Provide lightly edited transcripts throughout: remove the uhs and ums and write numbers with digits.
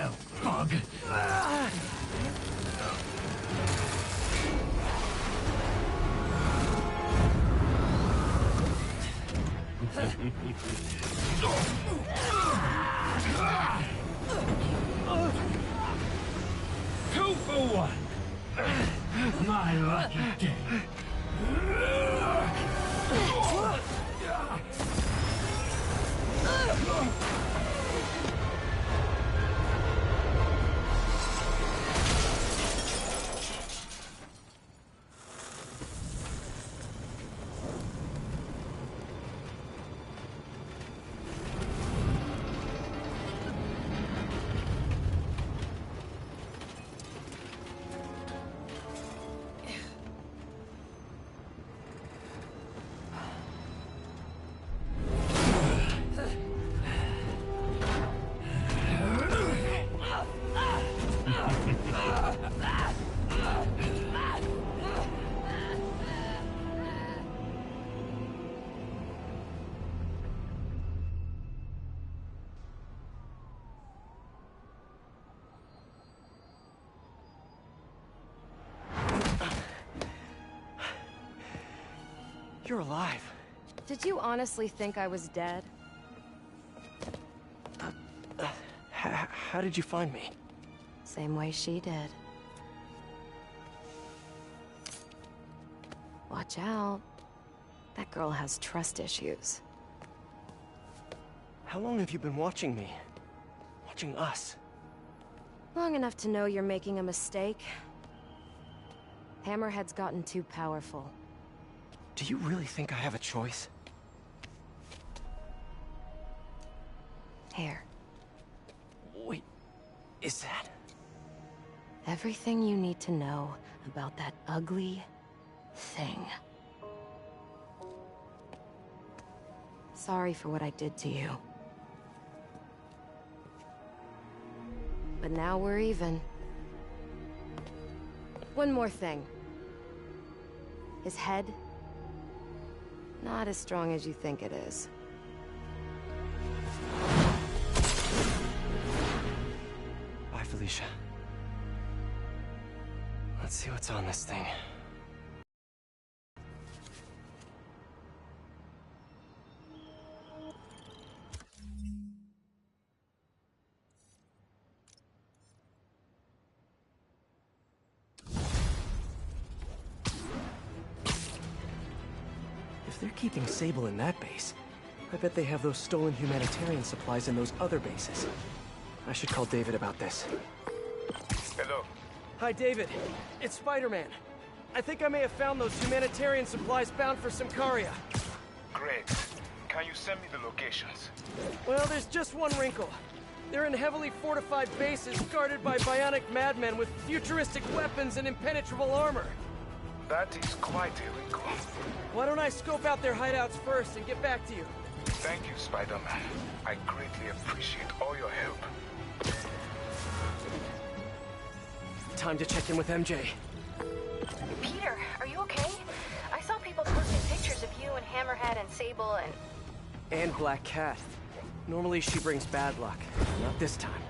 Well, bug. Two for one. My lucky day. You're alive. Did you honestly think I was dead? How did you find me? Same way she did. Watch out. That girl has trust issues. How long have you been watching me? Watching us? Long enough to know you're making a mistake. Hammerhead's gotten too powerful. Do you really think I have a choice? Here. Wait, is that? Everything you need to know about that ugly thing. Sorry for what I did to you. But now we're even. One more thing. His head, not as strong as you think it is. Bye, Felicia. Let's see what's on this thing. If they're keeping Sable in that base, I bet they have those stolen humanitarian supplies in those other bases. I should call David about this. Hello. Hi, David. It's Spiderman. I think I may have found those humanitarian supplies bound for Symkaria. Great. Can you send me the locations? Well, there's just one wrinkle. They're in heavily fortified bases guarded by bionic madmen with futuristic weapons and impenetrable armor. That is quite a wrinkle. Why don't I scope out their hideouts first and get back to you? Thank you, Spider-Man. I greatly appreciate all your help. Time to check in with MJ. Peter, are you okay? I saw people posting pictures of you and Hammerhead and Sable and... And Black Cat. Normally she brings bad luck. Not this time.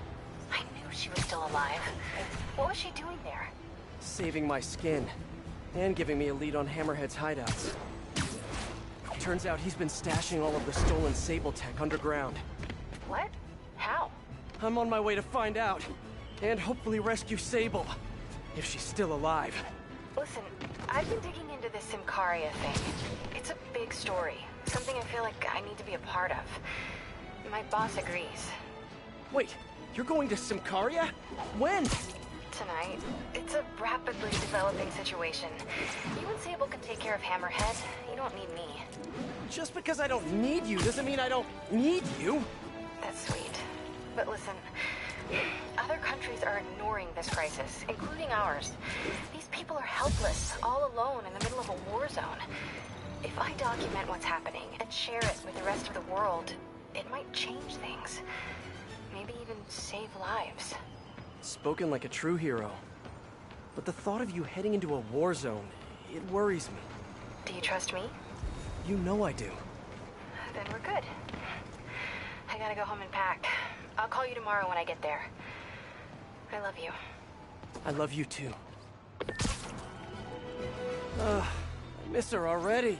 I knew she was still alive. What was she doing there? Saving my skin. And giving me a lead on Hammerhead's hideouts. Turns out he's been stashing all of the stolen Sable tech underground. What? How? I'm on my way to find out. And hopefully rescue Sable. If she's still alive. Listen, I've been digging into this Symkaria thing. It's a big story. Something I feel like I need to be a part of. My boss agrees. Wait, you're going to Symkaria? When? Tonight. It's a rapidly developing situation. You and Sable can take care of Hammerhead. You don't need me. Just because I don't need you doesn't mean I don't need you. That's sweet. But listen, other countries are ignoring this crisis, including ours. These people are helpless, all alone in the middle of a war zone. If I document what's happening and share it with the rest of the world, it might change things. Maybe even save lives. Spoken like a true hero. But the thought of you heading into a war zone, it worries me. Do you trust me? You know I do. Then we're good. I gotta go home and pack. I'll call you tomorrow when I get there. I love you. I love you too. I miss her already.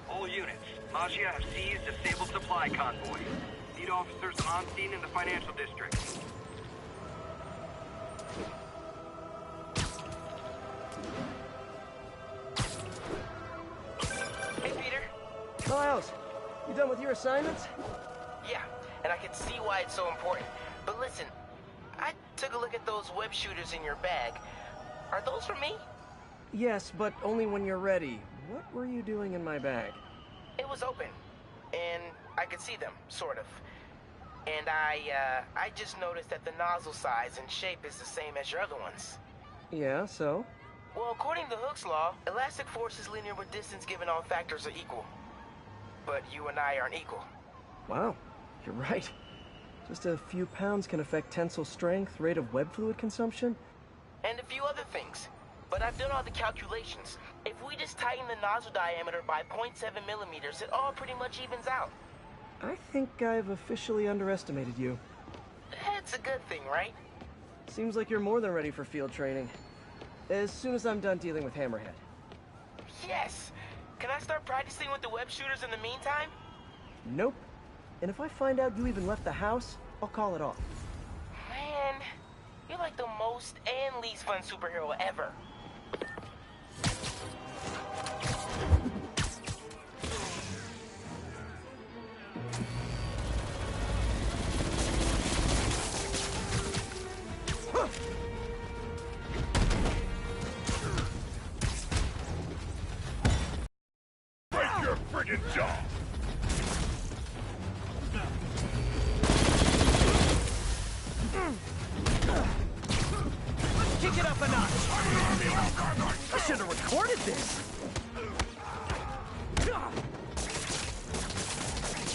All units, Maggia have seized a disabled supply convoy. Need officers on scene in the financial district. Hey, Peter. Miles, you done with your assignments? Yeah, and I can see why it's so important. But listen, I took a look at those web shooters in your bag. Are those for me? Yes, but only when you're ready. What were you doing in my bag? It was open, and I could see them, sort of. And I just noticed that the nozzle size and shape is the same as your other ones. Yeah, so? Well, according to Hooke's law, elastic force is linear with distance given all factors are equal. But you and I aren't equal. Wow, you're right. Just a few pounds can affect tensile strength, rate of web fluid consumption. And a few other things. But I've done all the calculations. If we just tighten the nozzle diameter by 0.7 millimeters, it all pretty much evens out. I think I've officially underestimated you. That's a good thing, right? Seems like you're more than ready for field training. As soon as I'm done dealing with Hammerhead. Yes! Can I start practicing with the web shooters in the meantime? Nope. And if I find out you even left the house, I'll call it off. Man, you're like the most and least fun superhero ever. Break your friggin' jaw! Let's kick it up a notch! I should have recorded this!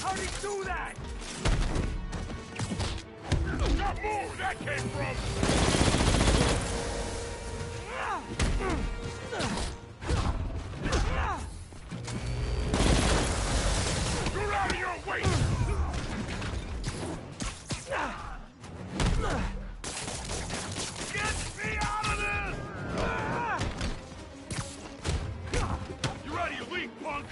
How'd he do that? Not more! That came from... You're out of your way! Get me out of this! You're out of your league, punk!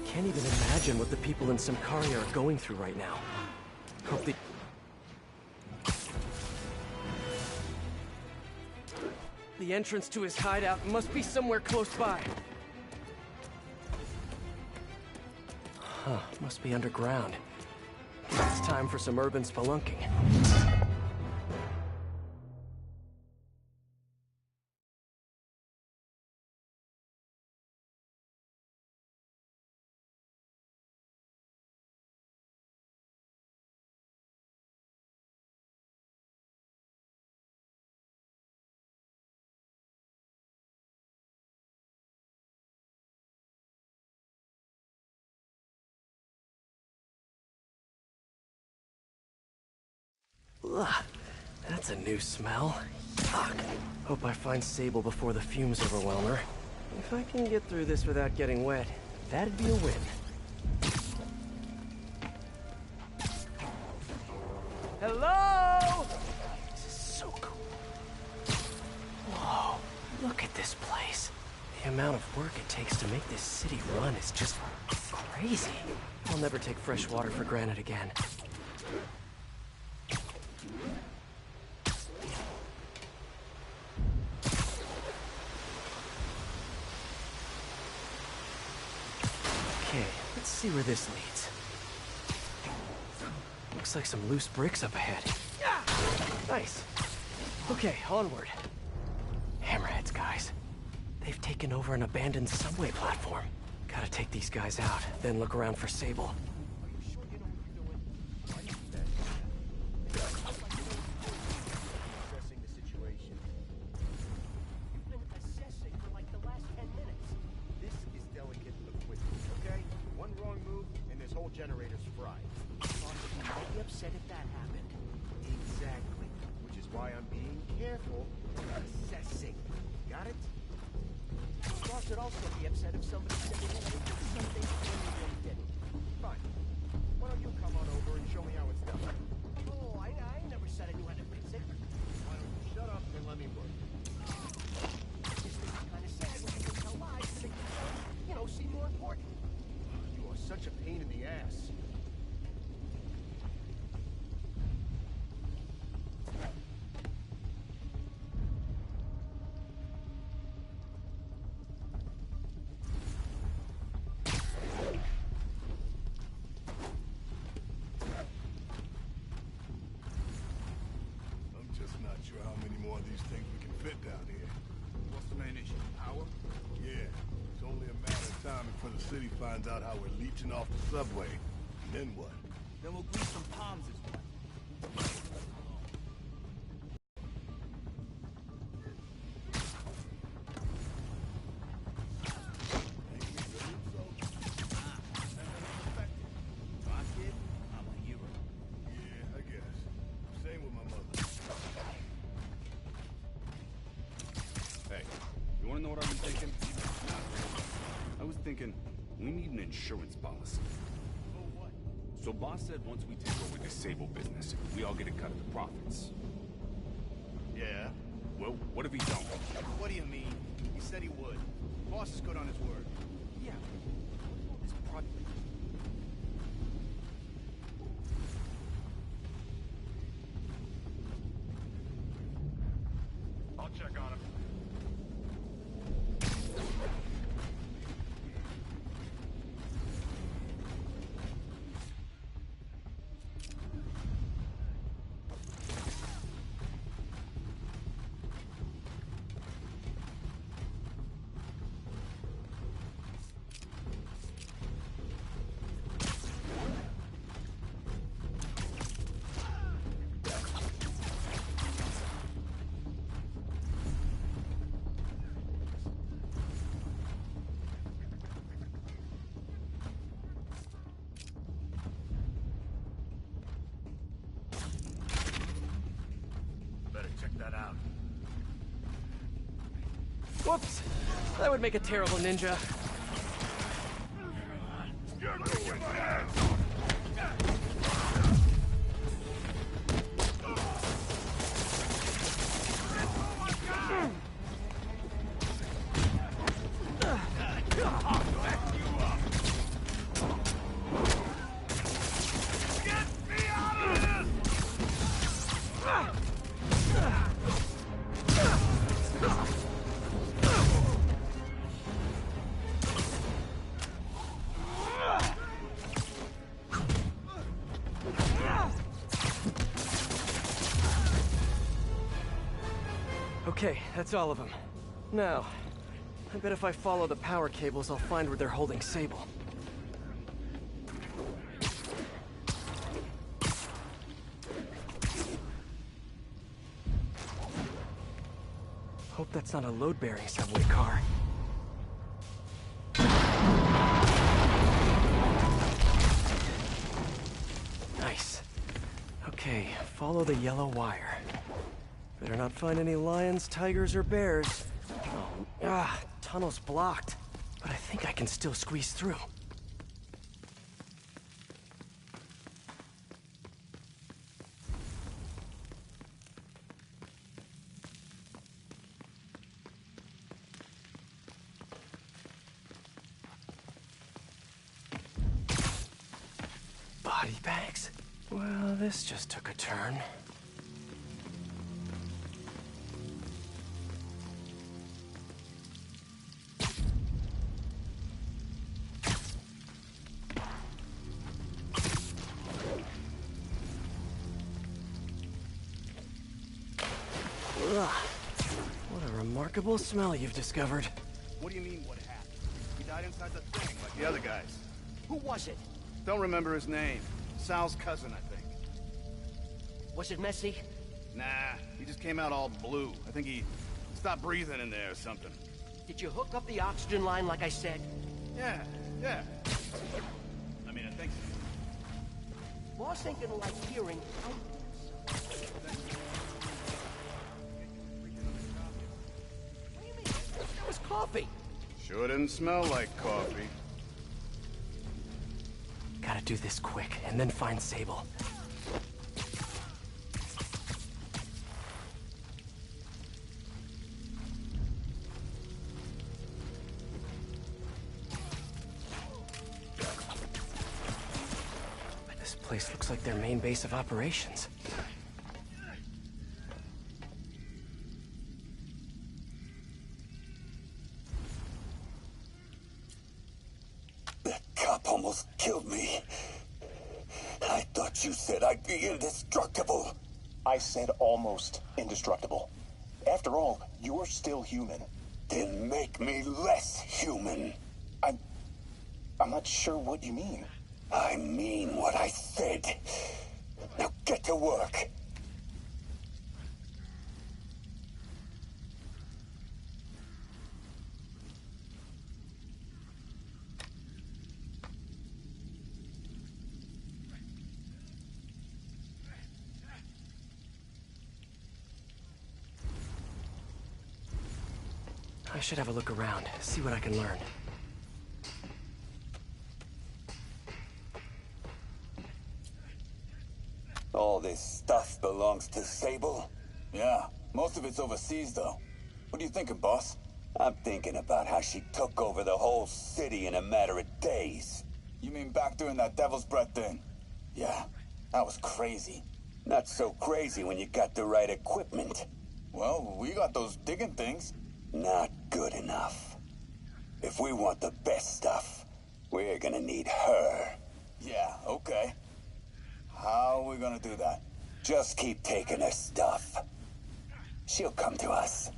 Can't even imagine what the people in Simcaria are going through right now. Hope they... The entrance to his hideout must be somewhere close by. Huh, must be underground. It's time for some urban spelunking. Ugh, that's a new smell. Yuck. Hope I find Sable before the fumes overwhelm her. If I can get through this without getting wet, that'd be a win. Hello? This is so cool. Whoa, look at this place. The amount of work it takes to make this city run is just crazy. I'll never take fresh water for granted again. Okay, let's see where this leads. Looks like some loose bricks up ahead. Nice. Okay, onward. Hammerheads, guys. They've taken over an abandoned subway platform. Gotta take these guys out, then look around for Sable. Generator's fried. Thought that you might be upset if that happened. Got it? Boss would also be upset if somebody said they had something when they did. Fine. Why don't you come on over and show me how it's done? Oh, I never said I knew how to fix it. Why don't you shut up and let me work? This thing's kind of sad when you can tell lies to make yourself, seem more important. You are such a pain in the ass. City finds out how we're leeching off the subway. Then what? Then we'll grease some palms as well. I'm a hero. Yeah, I guess. Same with my mother. Hey, you wanna know what I was thinking? I was thinking, we need an insurance policy. Oh, what? So boss said once we take over the Sable business, we all get a cut of the profits. Yeah? Well, what if he don't? What do you mean? He said he would. Boss is good on his word. Yeah. This project. I'll check on him. Whoops! That would make a terrible ninja. You're moving my ass! Okay, that's all of them. Now, I bet if I follow the power cables, I'll find where they're holding Sable. Hope that's not a load-bearing subway car. Nice. Okay, follow the yellow wire. Better not find any lions, tigers, or bears. Oh, tunnel's blocked. But I think I can still squeeze through. Body bags? Well, this just took a turn. Ugh. What a remarkable smell you've discovered. What do you mean, what happened? He died inside the thing, like the other guys. Who was it? Don't remember his name. Sal's cousin, I think. Was it messy? Nah, he just came out all blue. I think he stopped breathing in there or something. Did you hook up the oxygen line like I said? Yeah. I mean, I think so. Boss ain't gonna like hearing outputs. What do you mean? Sure didn't smell like coffee. Gotta do this quick, and then find Sable. This place looks like their main base of operations. Almost killed me. I thought you said I'd be indestructible. I said almost indestructible. After all, you're still human. Then make me less human. I'm not sure what you mean. I mean what I said. Now get to work. I should have a look around, see what I can learn. All this stuff belongs to Sable? Yeah, most of it's overseas, though. What are you thinking, boss? I'm thinking about how she took over the whole city in a matter of days. You mean back during that Devil's Breath thing? Yeah, that was crazy. Not so crazy when you got the right equipment. Well, we got those digging things. Not good enough. If we want the best stuff, we're gonna need her. Yeah, okay. How are we gonna do that? Just keep taking her stuff. She'll come to us.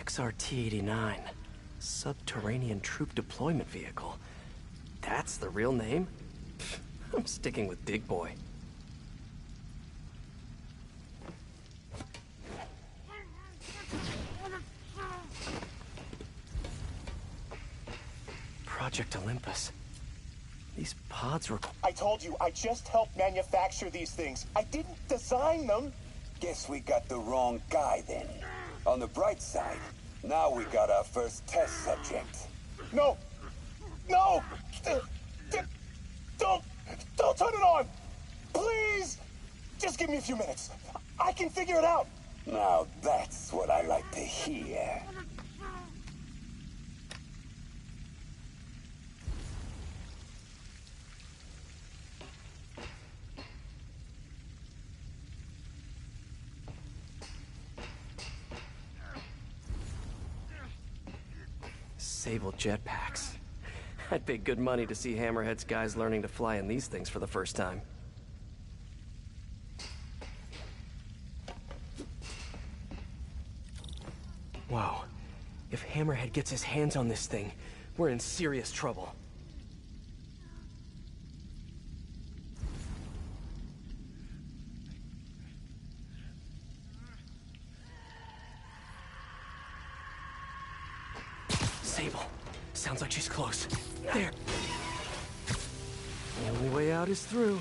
XRT-89. Subterranean Troop Deployment Vehicle. That's the real name? I'm sticking with Big Boy. Project Olympus. These pods were... I told you, I just helped manufacture these things. I didn't design them. Guess we got the wrong guy then. On the bright side, now we got our first test subject. No! No! Don't turn it on! Please! Just give me a few minutes. I can figure it out. Now that's what I like to hear. Sable jetpacks. I'd pay good money to see Hammerhead's guys learning to fly in these things for the first time. Whoa. If Hammerhead gets his hands on this thing, we're in serious trouble. Sable. Sounds like she's close. There. The only way out is through.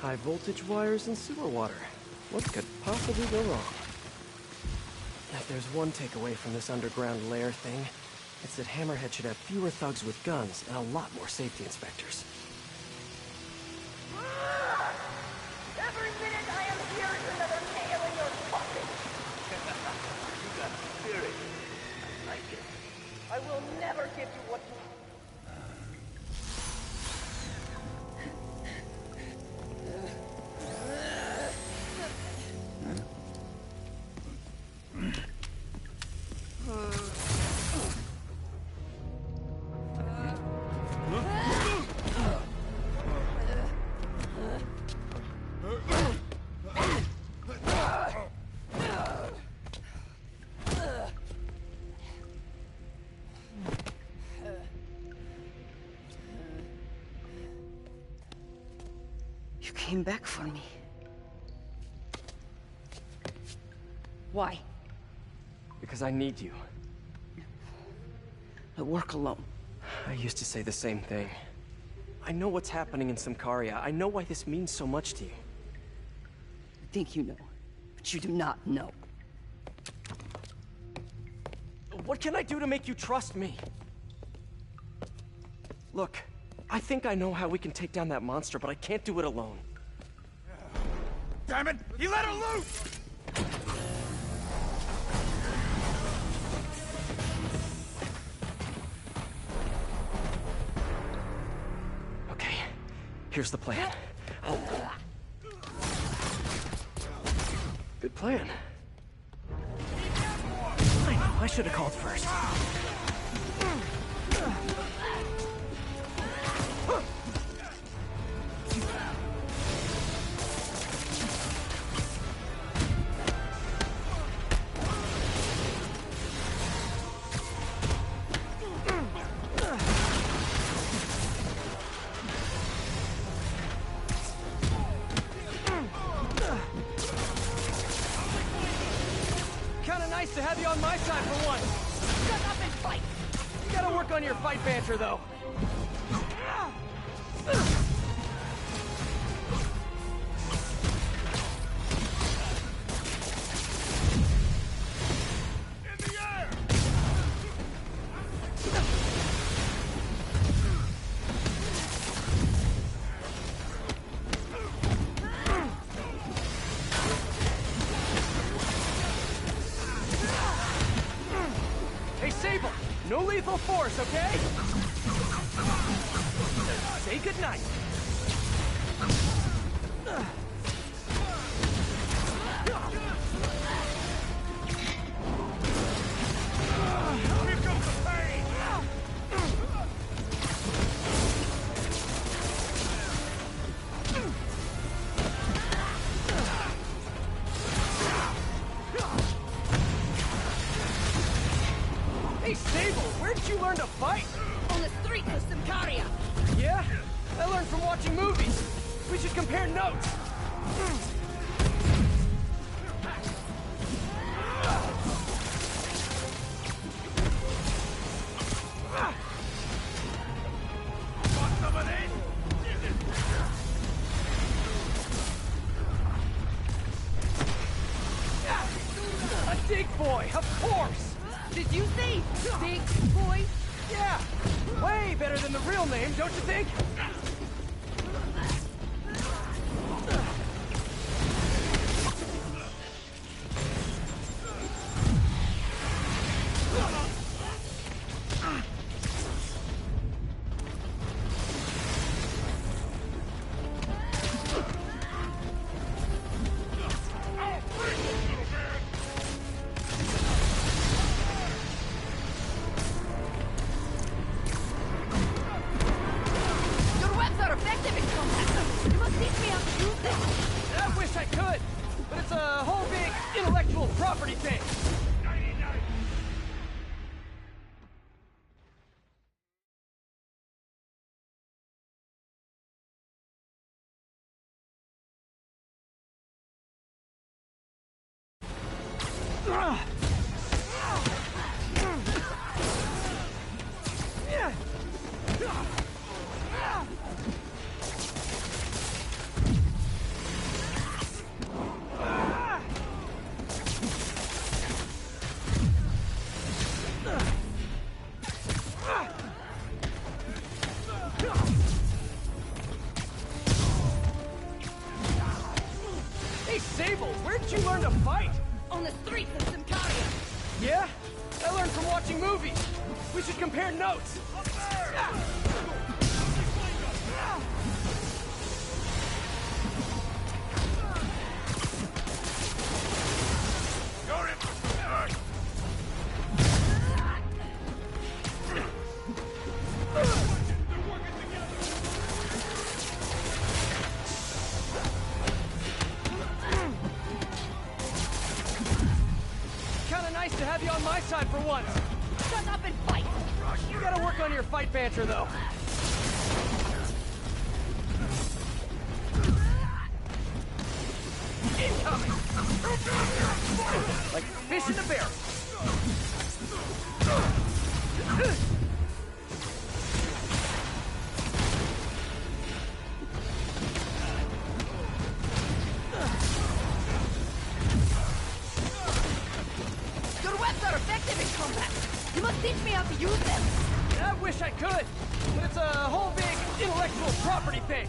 High voltage wires and sewer water. What could possibly go wrong? If there's one takeaway from this underground lair thing, it's that Hammerhead should have fewer thugs with guns and a lot more safety inspectors. Every minute I am here is another nail in your coffin. You got spirit. I like it. I will never give you what you... You came back for me. Why? Because I need you. I work alone. I used to say the same thing. I know what's happening in Symkaria. I know why this means so much to you. I think you know, but you do not know. What can I do to make you trust me? Look, I think I know how we can take down that monster, but I can't do it alone. Damn it! He let her loose! Okay, here's the plan. Good plan. I know, I should have called first. Nice to have you on my side for once. Shut up and fight! You gotta work on your fight banter, though. In the air! Hey, Sable! No lethal force, okay? Say goodnight. Here comes the pain! Hey, Sable! Where did you learn to fight? On the streets of Symkaria! Yeah? I learned from watching movies. We should compare notes. Want some of this? A dig boy, of course! Did you say big boy? Yeah! Way better than the real name, don't you think? Your webs are effective in combat. You must teach me how to use them. I wish I could, but it's a whole big intellectual property thing. Hey, Sable, where did you learn to fight? On the streets of Symkaria. Yeah? I learned from watching movies. We should compare notes. You're in for some hurt. Kinda nice to have you on my side for once. Shut up and fight! You gotta work on your fight banter, though. Incoming! Like fish in a barrel. Teach me how to use them! I wish I could, but it's a whole big intellectual property thing.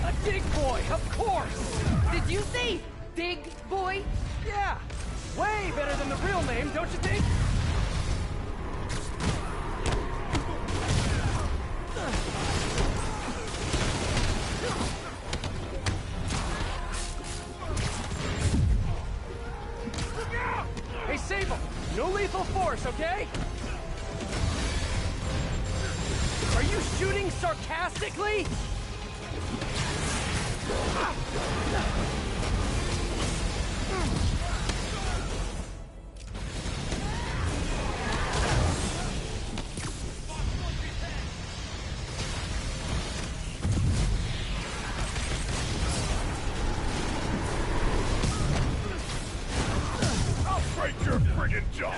A dig boy, of course! Did you say Dig Boy? Yeah, way better than the real name, don't you think? Hey, Sable, no lethal force, okay? Are you shooting sarcastically? I'll break your friggin' jaw!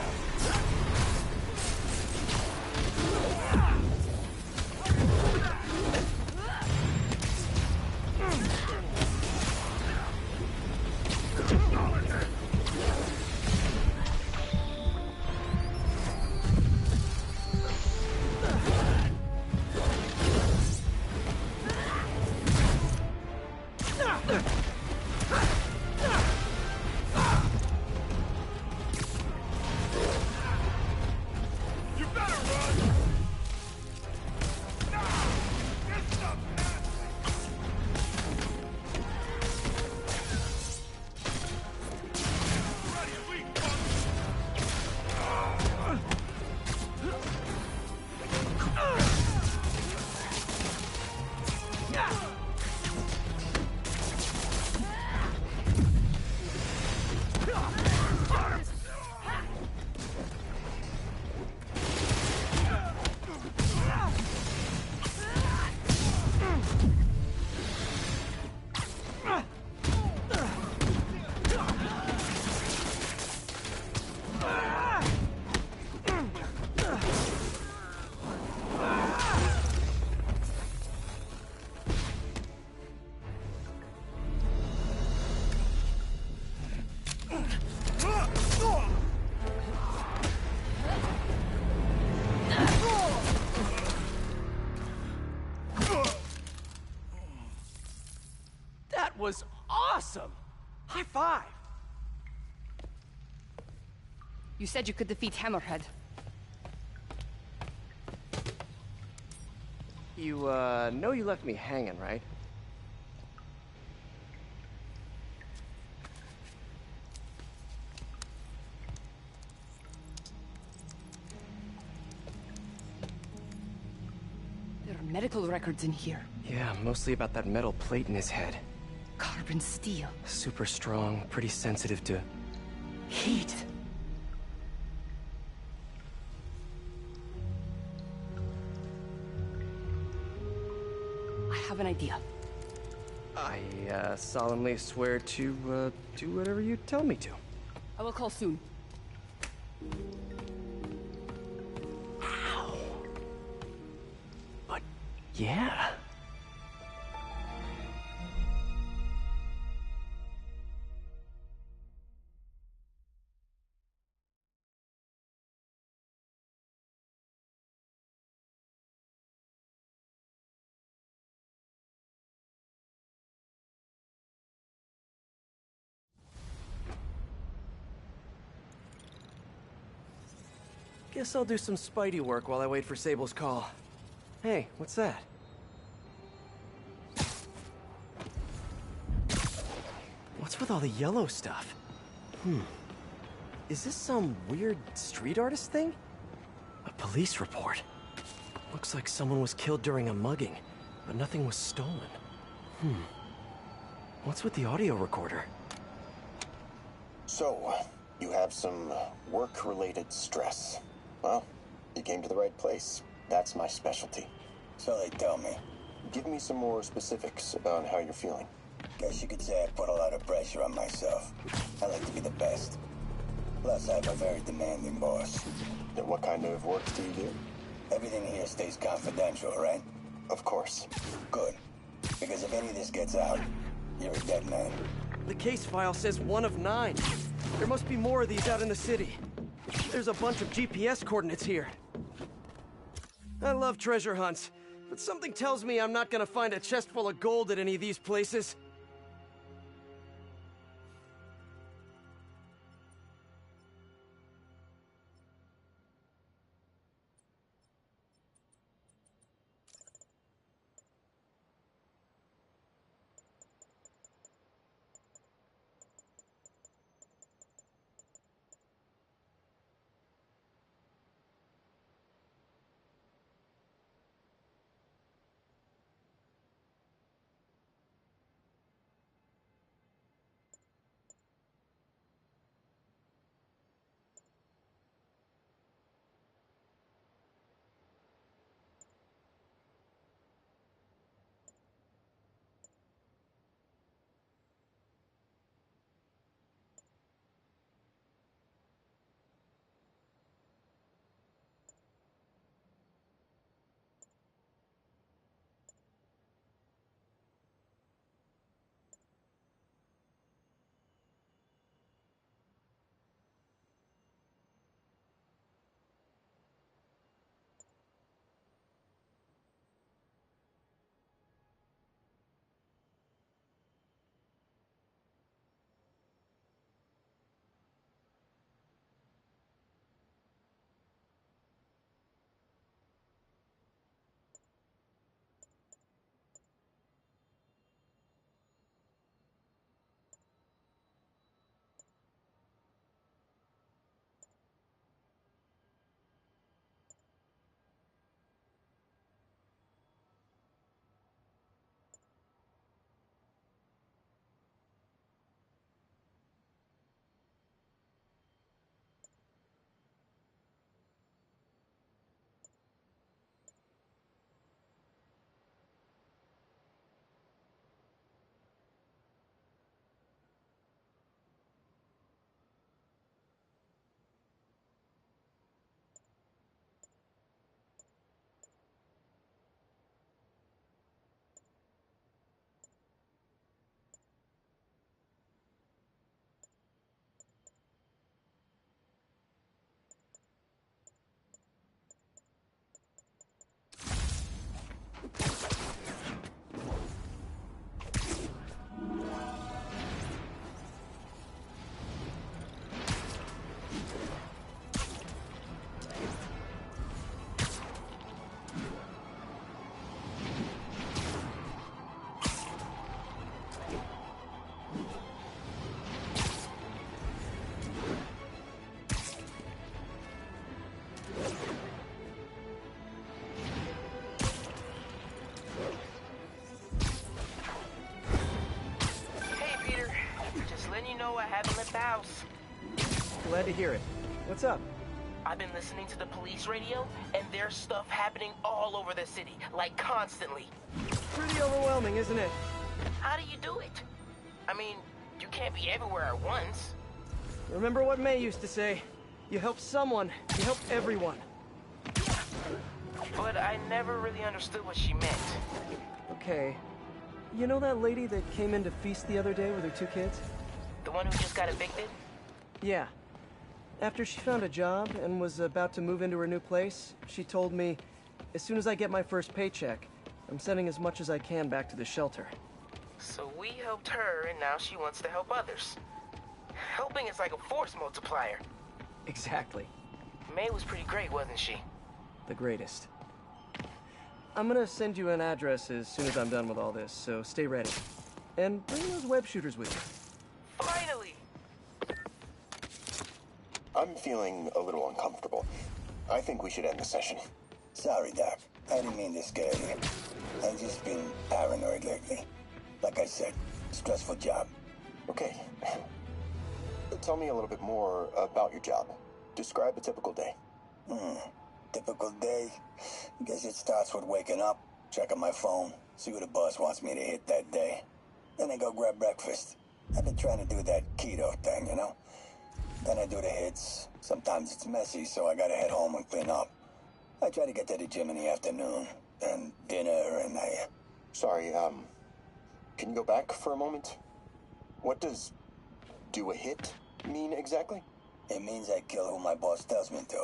You better run! This stuff ready, weak That was awesome! High five! You said you could defeat Hammerhead. You, know you left me hanging, right? There are medical records in here. Yeah, mostly about that metal plate in his head. Carbon steel. Super strong, pretty sensitive to heat. I have an idea. I, solemnly swear to, do whatever you tell me to. I will call soon. Ow. But, yeah. Guess I'll do some Spidey work while I wait for Sable's call. Hey, what's that? What's with all the yellow stuff? Is this some weird street artist thing? A police report. Looks like someone was killed during a mugging, but nothing was stolen. What's with the audio recorder? So, you have some work-related stress. Well, you came to the right place. That's my specialty. So they tell me. Give me some more specifics about how you're feeling. Guess you could say I put a lot of pressure on myself. I like to be the best. Plus, I have a very demanding boss. And what kind of work do you do? Everything here stays confidential, right? Of course. Good. Because if any of this gets out, you're a dead man. The case file says 1 of 9. There must be more of these out in the city. There's a bunch of GPS coordinates here. I love treasure hunts, but something tells me I'm not gonna find a chest full of gold at any of these places. I haven't left the house. Glad to hear it. What's up? I've been listening to the police radio, and there's stuff happening all over the city, like constantly. Pretty overwhelming, isn't it? How do you do it? I mean, you can't be everywhere at once. Remember what May used to say? You help someone, you help everyone. But I never really understood what she meant. Okay. You know that lady that came in to feast the other day with her 2 kids? The one who just got evicted? Yeah. After she found a job and was about to move into her new place, she told me, as soon as I get my first paycheck, I'm sending as much as I can back to the shelter. So we helped her, and now she wants to help others. Helping is like a force multiplier. Exactly. May was pretty great, wasn't she? The greatest. I'm gonna send you an address as soon as I'm done with all this, so stay ready. And bring those web shooters with you. Finally! I'm feeling a little uncomfortable. I think we should end the session. Sorry, Doc. I didn't mean to scare you. I've just been paranoid lately. Like I said, stressful job. Okay. Tell me a little bit more about your job. Describe a typical day. Typical day? Guess it starts with waking up, checking my phone, see what the boss wants me to hit that day. Then I go grab breakfast. I've been trying to do that keto thing, you know? Then I do the hits. Sometimes it's messy, so I gotta head home and clean up. I try to get to the gym in the afternoon, then dinner, and I... Sorry, can you go back for a moment? What does do a hit mean exactly? It means I kill who my boss tells me to.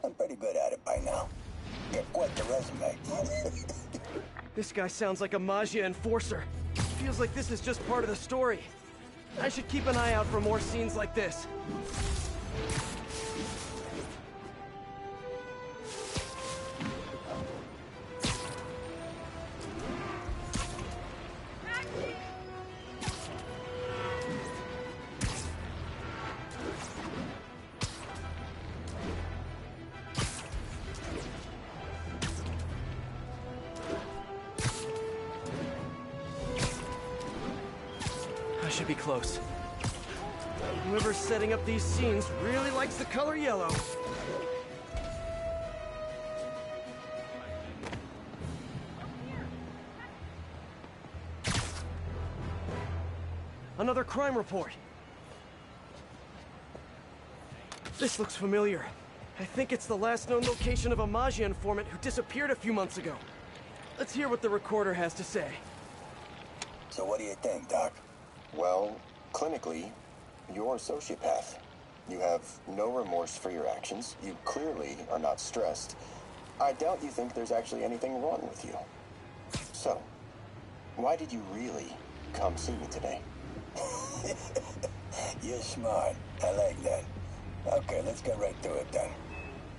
I'm pretty good at it by now. Got quite the resume. This guy sounds like a Maggia enforcer. Feels like this is just part of the story. I should keep an eye out for more scenes like this. I should be close. Whoever's setting up these scenes really likes the color yellow. Another crime report. This looks familiar. I think it's the last known location of a Maggia informant who disappeared a few months ago. Let's hear what the recorder has to say. So what do you think, Doc? Well, clinically, you're a sociopath. You have no remorse for your actions. You clearly are not stressed. I doubt you think there's actually anything wrong with you. So, why did you really come see me today? You're smart. I like that. Okay, let's get right to it then.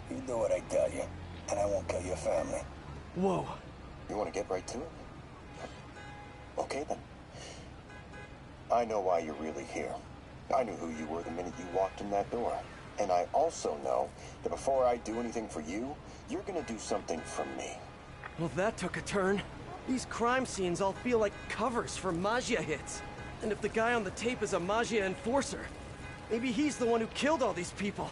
You do what I tell you, and I won't kill your family. Whoa. You want to get right to it? Okay then. I know why you're really here. I knew who you were the minute you walked in that door. And I also know that before I do anything for you, you're gonna do something for me. Well, that took a turn. These crime scenes all feel like covers for Maggia hits. And if the guy on the tape is a Maggia enforcer, maybe he's the one who killed all these people.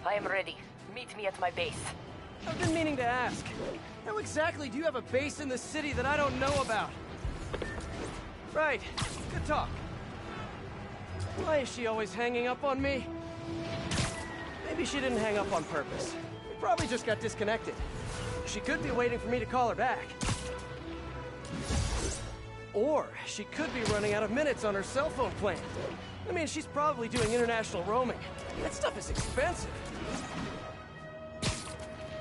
I am ready. Meet me at my base. I've been meaning to ask. How exactly do you have a base in the city that I don't know about? Right. Good talk. Why is she always hanging up on me? Maybe she didn't hang up on purpose. We probably just got disconnected. She could be waiting for me to call her back. Or she could be running out of minutes on her cell phone plan. I mean, she's probably doing international roaming. That stuff is expensive.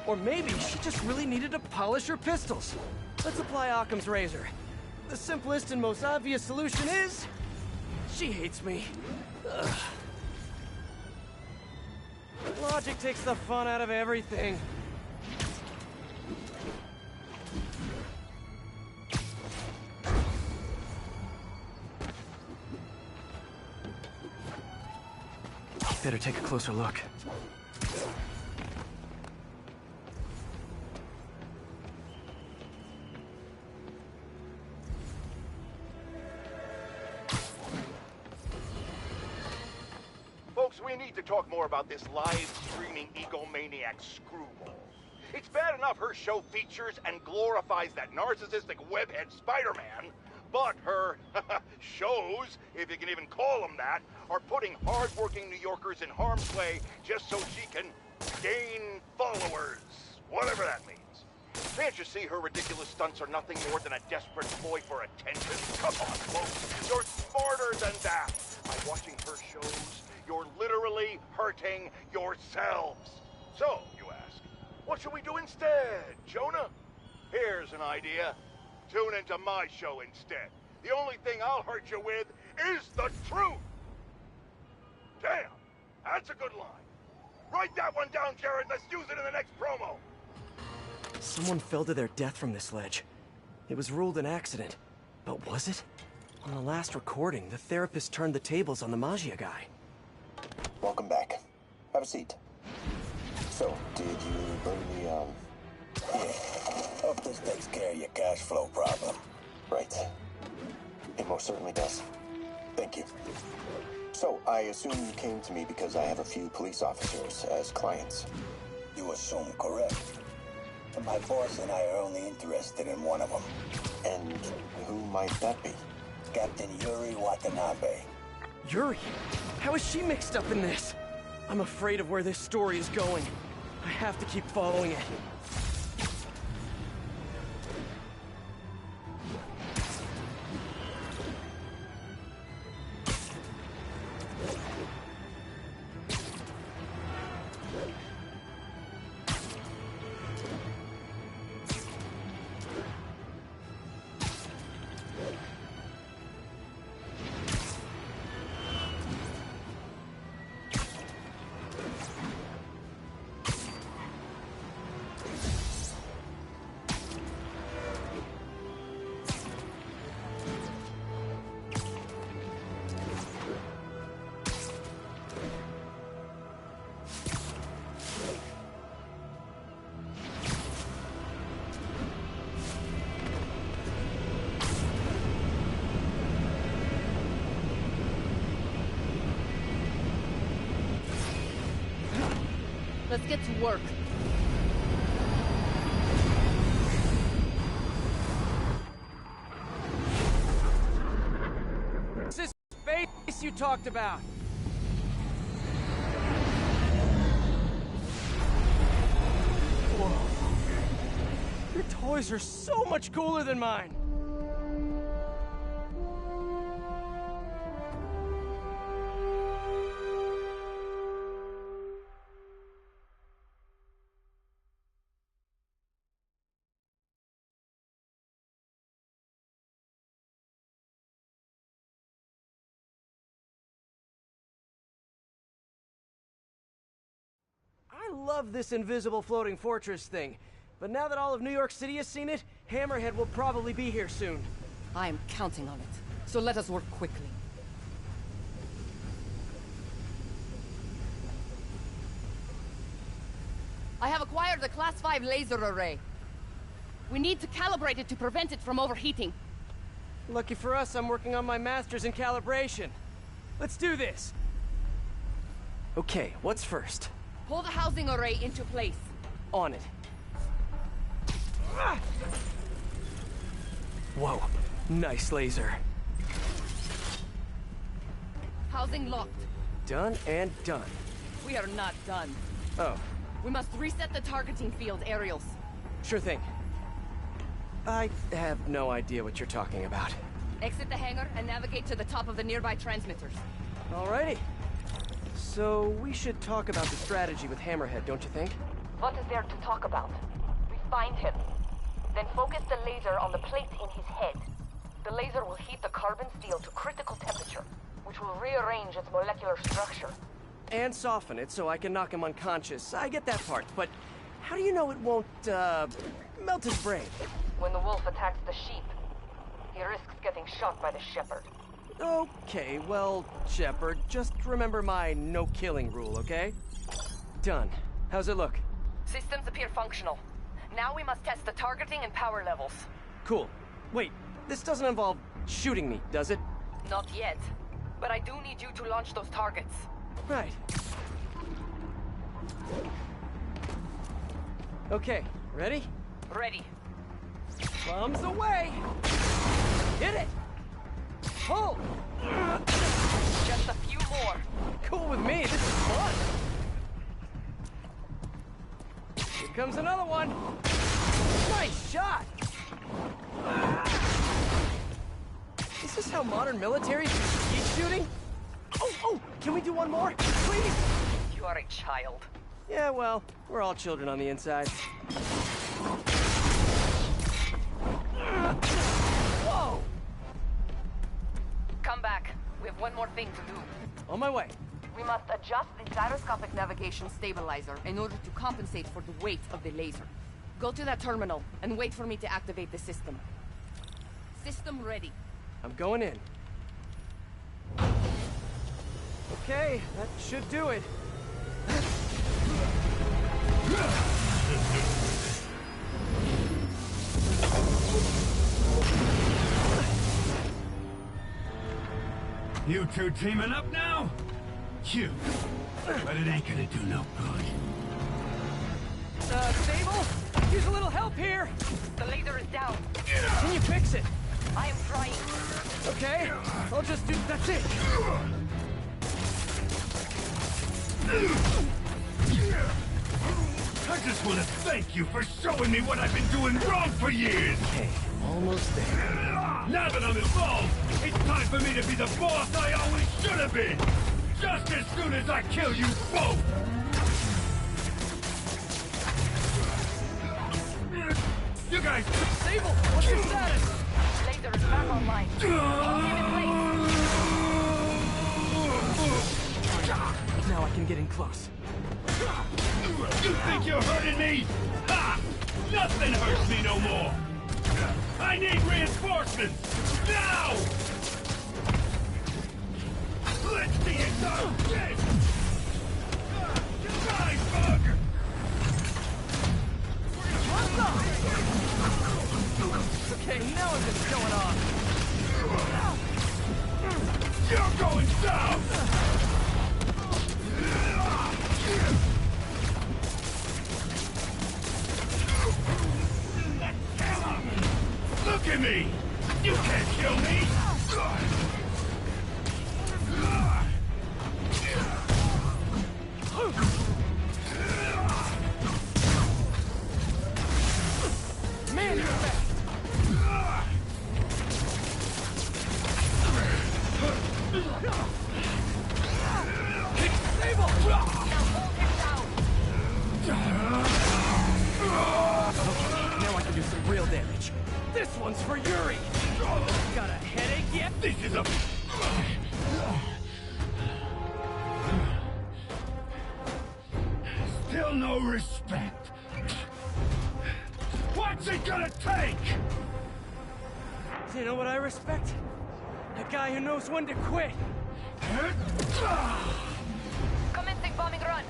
Or maybe she just really needed to polish her pistols. Let's apply Occam's razor. The simplest and most obvious solution is... she hates me. Ugh. Logic takes the fun out of everything. Better take a closer look. Folks, we need to talk more about this live-streaming egomaniac screwball. It's bad enough her show features and glorifies that narcissistic webhead Spiderman, but her shows, if you can even call them that, are putting hard-working New Yorkers in harm's way just so she can gain followers, whatever that means. Can't you see her ridiculous stunts are nothing more than a desperate ploy for attention? Come on, folks, you're smarter than that. By watching her shows, you're literally hurting yourselves. So, you ask, what should we do instead, Jonah? Here's an idea. Tune into my show instead. The only thing I'll hurt you with is the truth. Damn, that's a good line. Write that one down, Jared. Let's use it in the next promo. Someone fell to their death from this ledge. It was ruled an accident. But was it? On the last recording, the therapist turned the tables on the Maggia guy. Welcome back. Have a seat. So, did you bring the, Yeah. Hope this takes care of your cash flow problem. Right. It most certainly does. Thank you. So, I assume you came to me because I have a few police officers as clients. You assume correct. But my boss and I are only interested in one of them. And who might that be? Captain Yuri Watanabe. Yuri? How is she mixed up in this? I'm afraid of where this story is going. I have to keep following it. Let's get to work. This is space you talked about. Whoa. Your toys are so much cooler than mine. I love this invisible floating fortress thing, but now that all of New York City has seen it, Hammerhead will probably be here soon. I am counting on it, so let us work quickly. I have acquired a Class 5 laser array. We need to calibrate it to prevent it from overheating. Lucky for us, I'm working on my master's in calibration. Let's do this! Okay, what's first? Pull the housing array into place. On it. Whoa, nice laser. Housing locked. Done and done. We are not done. Oh. We must reset the targeting field aerials. Sure thing. I have no idea what you're talking about. Exit the hangar and navigate to the top of the nearby transmitters. Alrighty. So, we should talk about the strategy with Hammerhead, don't you think? What is there to talk about? We find him. Then focus the laser on the plate in his head. The laser will heat the carbon steel to critical temperature, which will rearrange its molecular structure. And soften it so I can knock him unconscious. I get that part, but how do you know it won't, melt his brain? When the wolf attacks the sheep, he risks getting shot by the shepherd. Okay, well, Shepard, just remember my no-killing rule, okay? Done. How's it look? Systems appear functional. Now we must test the targeting and power levels. Cool. Wait, this doesn't involve shooting me, does it? Not yet. But I do need you to launch those targets. Right. Okay, ready? Ready. Bombs away! Hit it! Pull! Just a few more. Cool with me, this is fun! Here comes another one! Nice shot! Is this how modern militaries use skeet shooting? Oh, can we do one more? Please? You are a child. Yeah, well, we're all children on the inside. Whoa! Come back. We have one more thing to do. On my way. We must adjust the gyroscopic navigation stabilizer in order to compensate for the weight of the laser. Go to that terminal and wait for me to activate the system. System ready. I'm going in. Okay, that should do it. You two teaming up now? Cute. But it ain't gonna do no good. Sable? Use a little help here! The laser is down. Can you fix it? I am trying. Okay, I'll just do... that's it! I just want to thank you for showing me what I've been doing wrong for years! Okay, almost there. Now that I'm involved, it's time for me to be the boss I always should have been! Just as soon as I kill you both! You guys... Sable, what's your status? Laser is back online. Keep him in place. Now I can get in close. You think you're hurting me? Ha! Nothing hurts me no more! I need reinforcements! Now! Let's see it done! Yes! Die, bug! Okay, now what's going on? You're going down! Look at me! You can't kill me! Man, you're fast! Sable! Now hold him down. Okay, now I can do some real damage. This one's for Yuri! Got a headache yet? This is a... Still no respect. What's it gonna take? You know what I respect? A guy who knows when to quit. Commencing bombing run.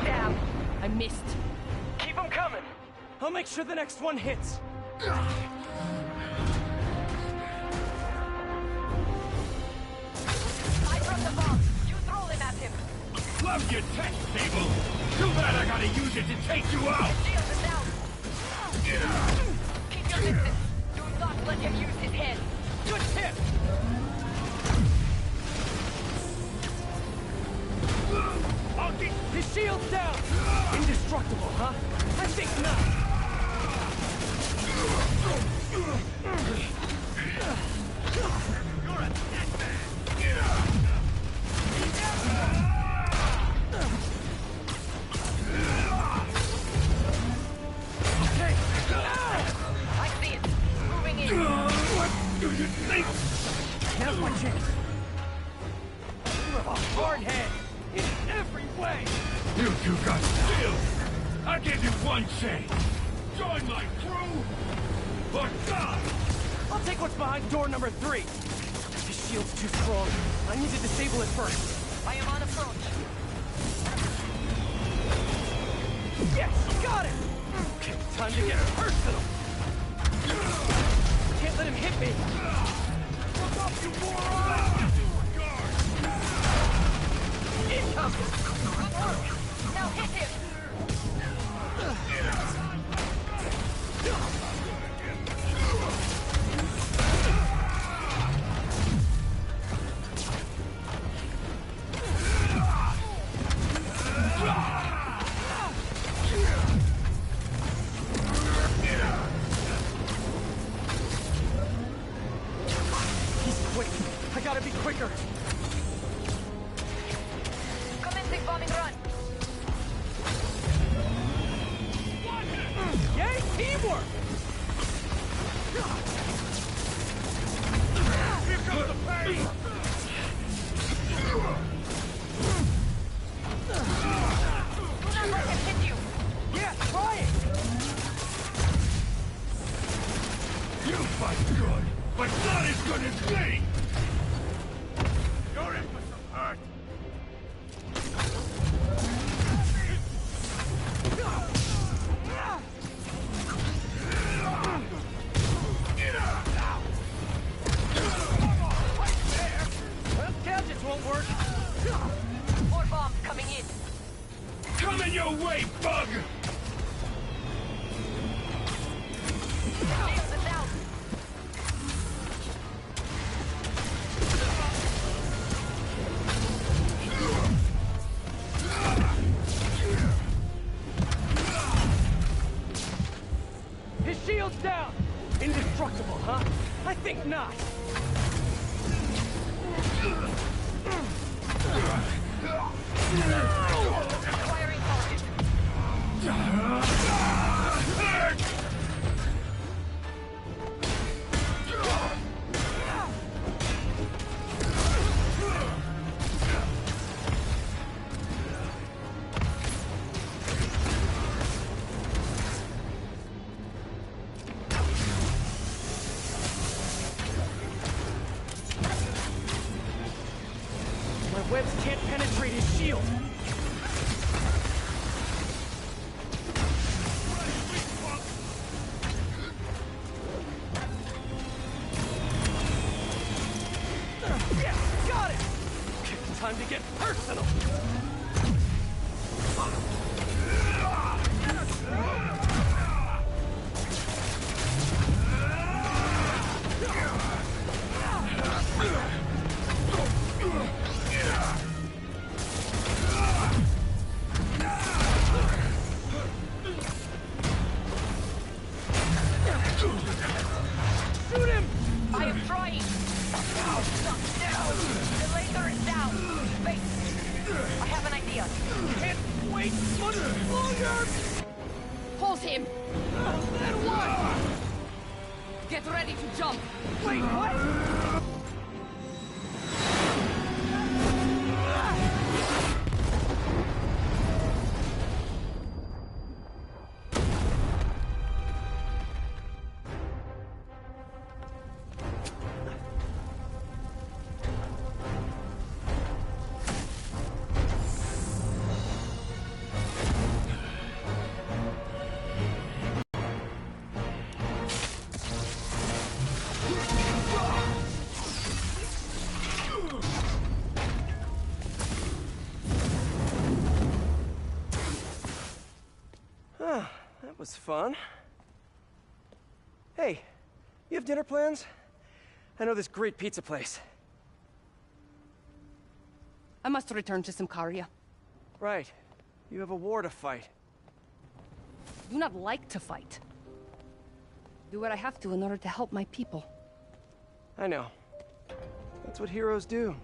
Damn, I missed. Keep them coming. I'll make sure the next one hits. I dropped the bomb. You throw them at him. Love your tech, Sable. Too bad I gotta use it to take you out. Shield is down. Keep your distance. Do not let him use his head. Good tip! His shield's down! Indestructible, huh? I think not! You're a dead man! Okay! I see it. Moving in. What do you think? Now's my chance. You have a hard head. In every way! You two got skills! I give you one chance! Join my crew, or die! I'll take what's behind door number 3. His shield's too strong. I need to disable it first. I am on approach. Yes, got it! Okay, time to get personal. Can't let him hit me. Look up, you moron! Incoming! Good work. Now hit him. He's quick. I gotta be quicker. Commencing bombing run. Yay, teamwork! Here comes the pain! Do not let him hit you. Yeah, try it! You fight good, but not as good as me! You're in for some hurt. Indestructible, huh? I think not. Acquiring target. My webs can't penetrate his shield. Yeah, got it! Okay, time to get personal. Shoot him! I am trying. No. The laser is down. Wait. I have an idea. Can't wait much longer! Pulse him! Then what? Get ready to jump! Wait, what? That was fun. Hey, you have dinner plans? I know this great pizza place. I must return to Symkaria. Right. You have a war to fight. I do not like to fight. Do what I have to in order to help my people. I know. That's what heroes do.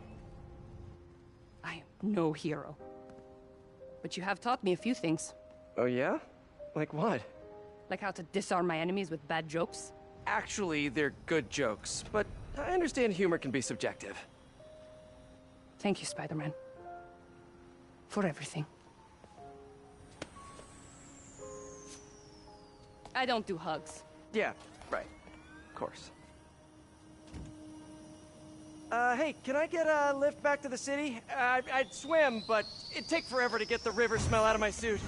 I am no hero. But you have taught me a few things. Oh yeah? Like what? Like how to disarm my enemies with bad jokes. Actually, they're good jokes, but I understand humor can be subjective. Thank you, Spider-Man. For everything. I don't do hugs. Yeah, right. Of course. Hey, can I get a lift back to the city? I'd swim, but it'd take forever to get the river smell out of my suit.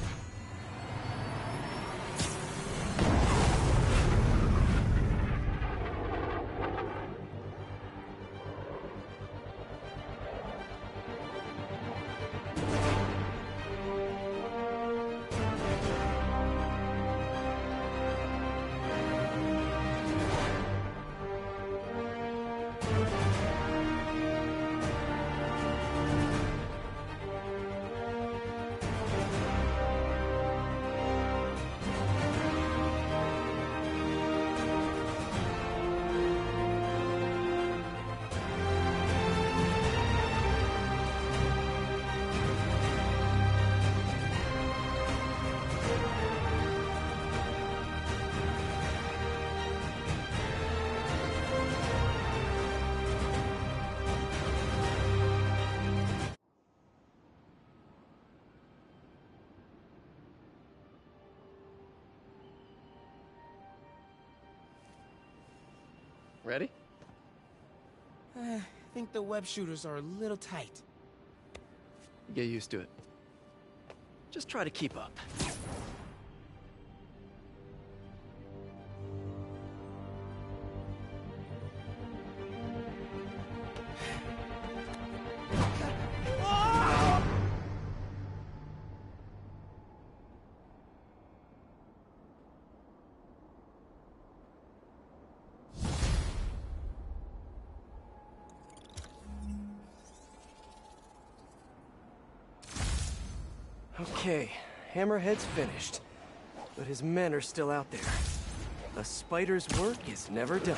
Ready? I think the web shooters are a little tight. Get used to it. Just try to keep up. Okay, Hammerhead's finished, but his men are still out there. A spider's work is never done.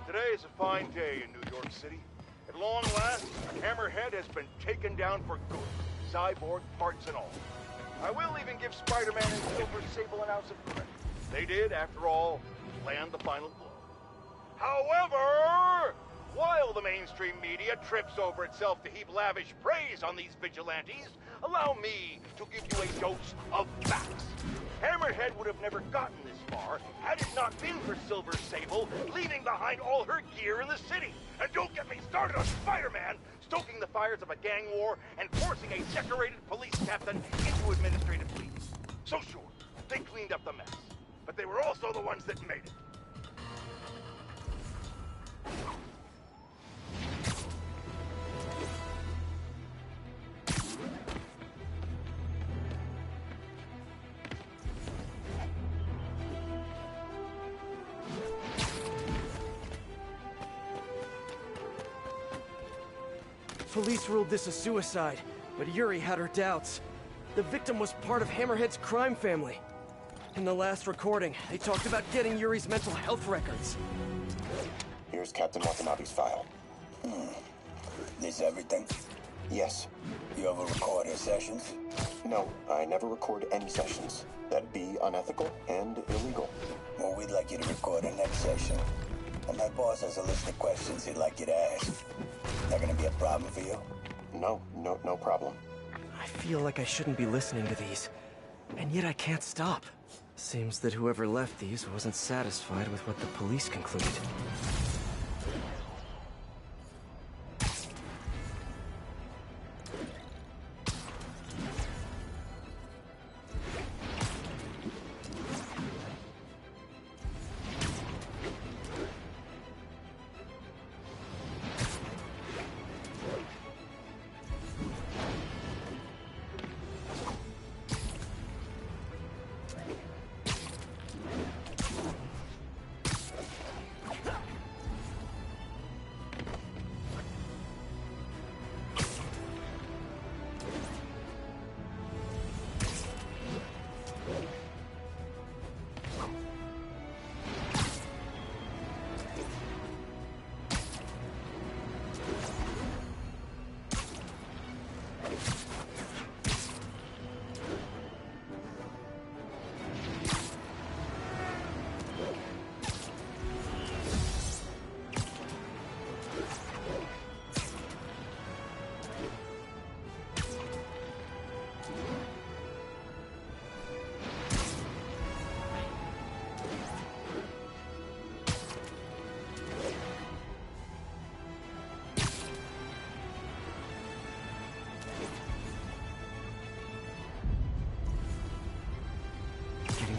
Today is a fine day in New York City. At long last, Hammerhead has been taken down for good, cyborg parts and all. I will even give Spider-Man and Silver Sable an ounce of credit. They did, after all, land the final blow. However, while the mainstream media trips over itself to heap lavish praise on these vigilantes, allow me to give you a dose of facts. Hammerhead would have never gotten this far had it not been for Silver Sable leaving behind all her gear in the city. And don't get me started on Spider-Man stoking the fires of a gang war and forcing a decorated police captain into administrative leave. So sure, they cleaned up the mess, but they were also the ones that made it. Police ruled this a suicide, but Yuri had her doubts. The victim was part of Hammerhead's crime family. In the last recording, they talked about getting Yuri's mental health records. Here's Captain Watanabe's file. This everything? Yes. You ever record her sessions? No, I never record any sessions. That'd be unethical and illegal. Well, we'd like you to record the next session. And my boss has a list of questions he'd like you to ask. That gonna be a problem for you? No problem. I feel like I shouldn't be listening to these, and yet I can't stop. Seems that whoever left these wasn't satisfied with what the police concluded.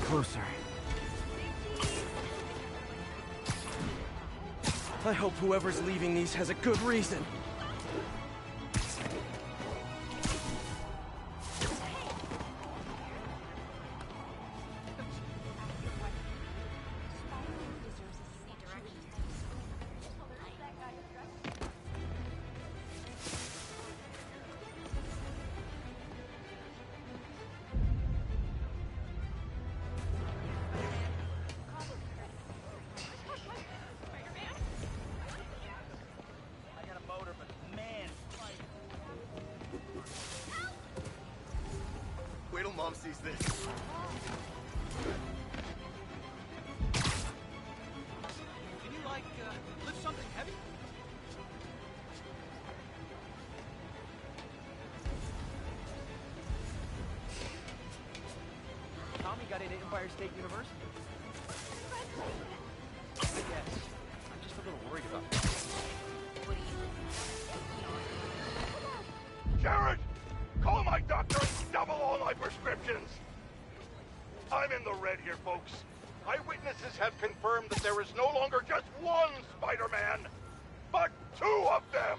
Closer. I hope whoever's leaving these has a good reason. Wait till Mom sees this. Can you, lift something heavy? Tommy got into Empire State University. red here, folks. Eyewitnesses have confirmed that there is no longer just one Spider-Man, but two of them!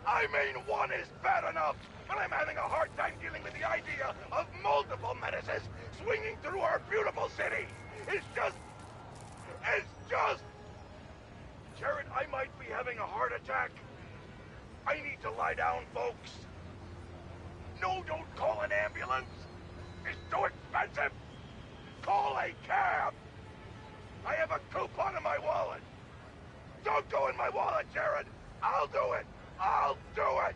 I mean, one is bad enough, but I'm having a hard time dealing with the idea of multiple menaces swinging through our beautiful city. It's just... Jared, I might be having a heart attack. I need to lie down, folks. No, don't call an ambulance. It's too expensive. Call a cab. I have a coupon in my wallet. Don't go in my wallet, Jared. I'll do it. I'll do it.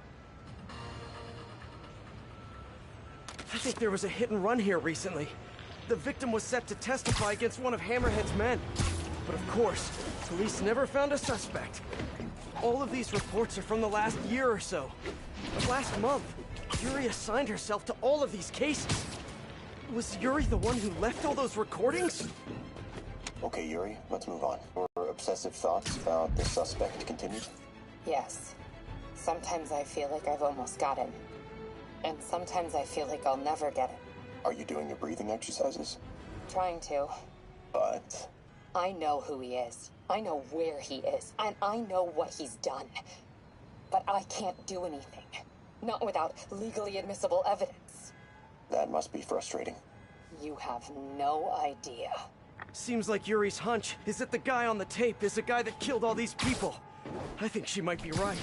I think there was a hit and run here recently. The victim was set to testify against one of Hammerhead's men. But of course, police never found a suspect. All of these reports are from the last year or so. Last month, Yuri assigned herself to all of these cases. Was Yuri the one who left all those recordings? Okay, Yuri, let's move on. Your obsessive thoughts about the suspect continued? Yes. Sometimes I feel like I've almost got him. And sometimes I feel like I'll never get him. Are you doing your breathing exercises? Trying to. But... I know who he is. I know where he is. And I know what he's done. But I can't do anything. Not without legally admissible evidence. That must be frustrating. You have no idea. Seems like Yuri's hunch is that the guy on the tape is the guy that killed all these people. I think she might be right.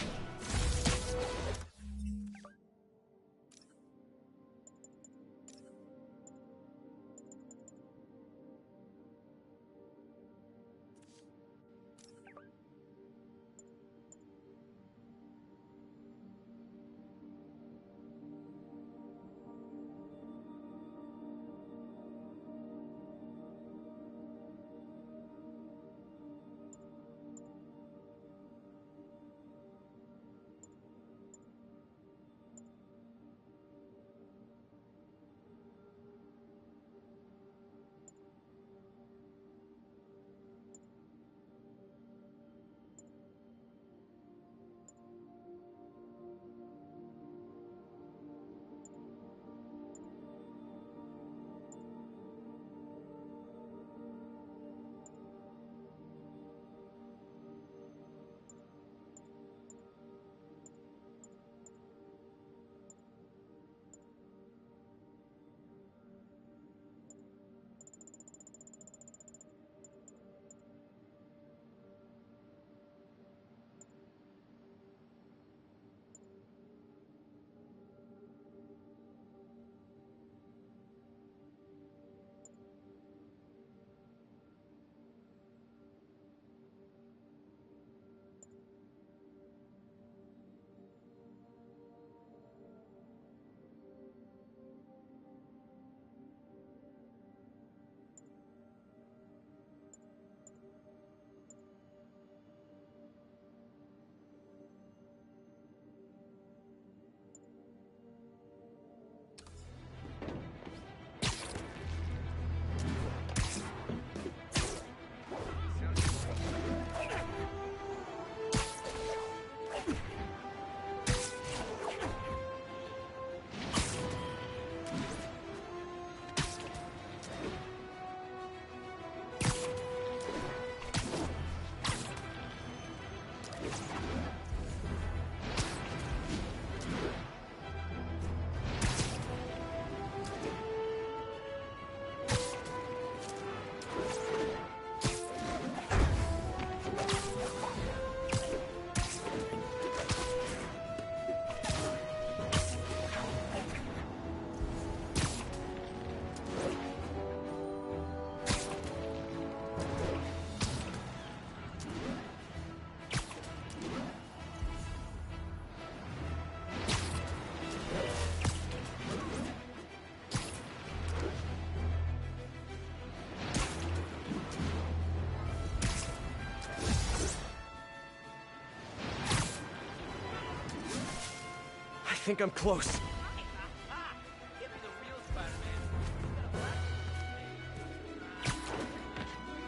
I think I'm close.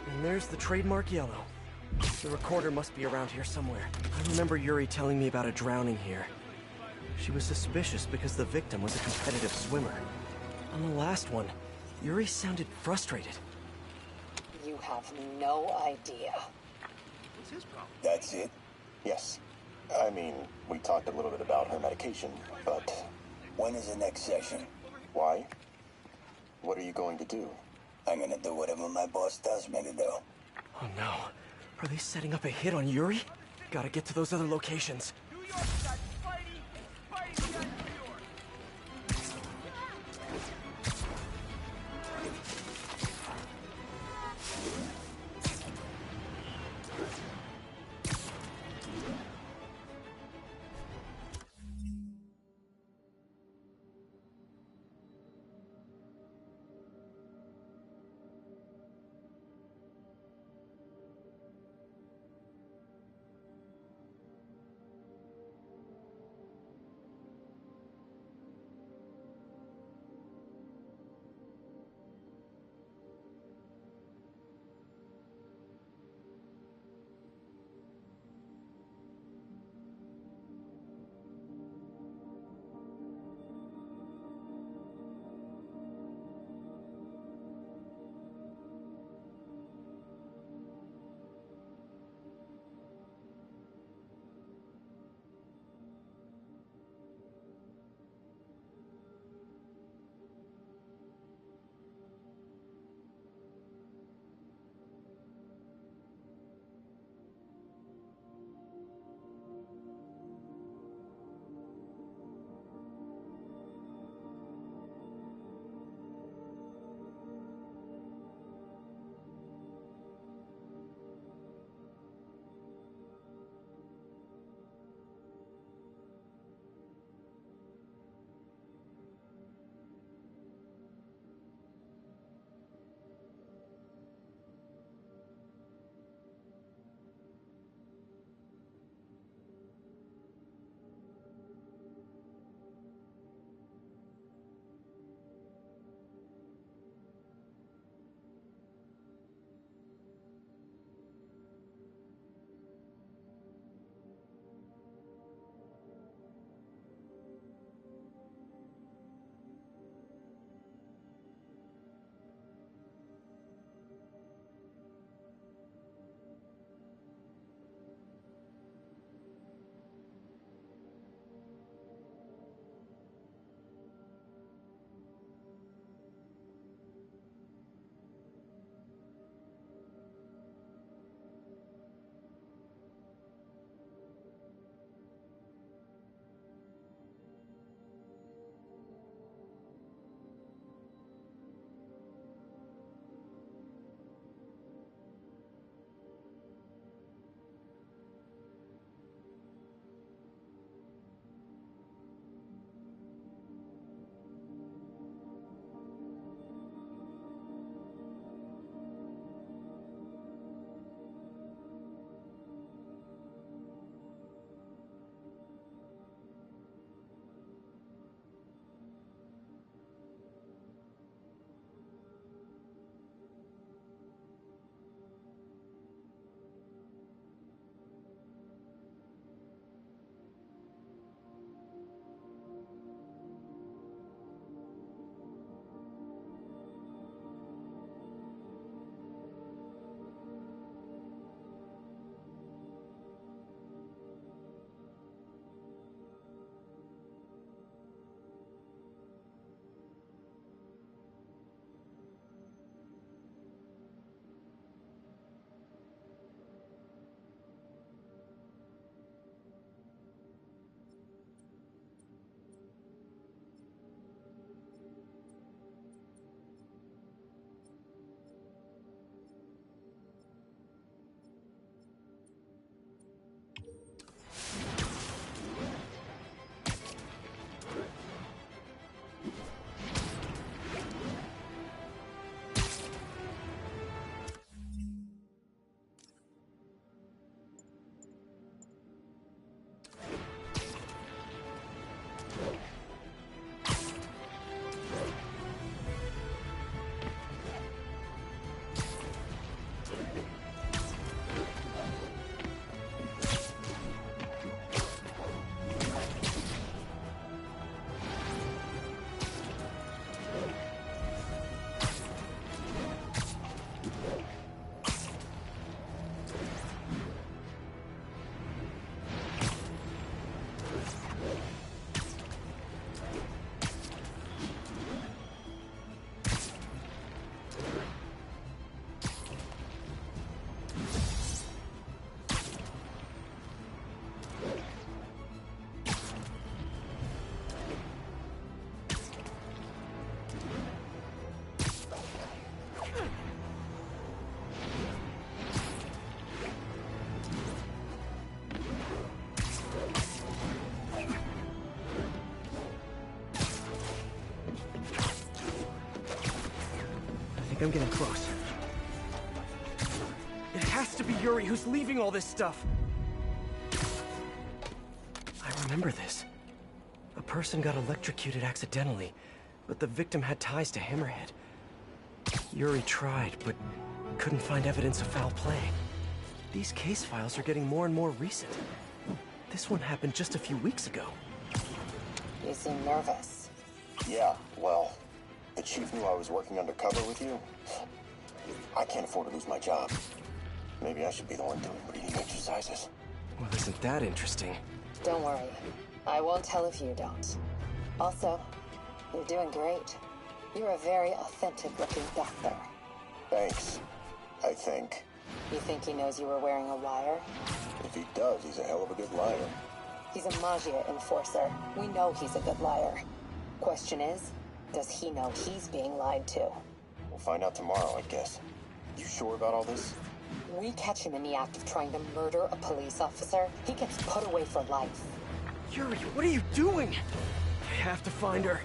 And there's the trademark yellow. The recorder must be around here somewhere. I remember Yuri telling me about a drowning here. She was suspicious because the victim was a competitive swimmer. On the last one, Yuri sounded frustrated. You have no idea. What's his problem? That's it? Yes. I mean, we talked a little bit about her medication, but... When is the next session? Why? What are you going to do? I'm gonna do whatever my boss tells me to do. Oh no. Are they setting up a hit on Yuri? Gotta get to those other locations. I'm getting close. It has to be Yuri who's leaving all this stuff. I remember this. A person got electrocuted accidentally, but the victim had ties to Hammerhead. Yuri tried, but couldn't find evidence of foul play. These case files are getting more and more recent. This one happened just a few weeks ago. You seem nervous. Yeah, well, the chief knew I was working undercover with you. I can't afford to lose my job. Maybe I should be the one doing breathing exercises. Well, isn't that interesting? Don't worry. I won't tell if you don't. Also, you're doing great. You're a very authentic-looking doctor. Thanks. I think. You think he knows you were wearing a wire? If he does, he's a hell of a good liar. He's a Magia enforcer. We know he's a good liar. Question is, does he know he's being lied to? We'll find out tomorrow, I guess. You sure about all this? We catch him in the act of trying to murder a police officer, he gets put away for life. Yuri, what are you doing? I have to find her.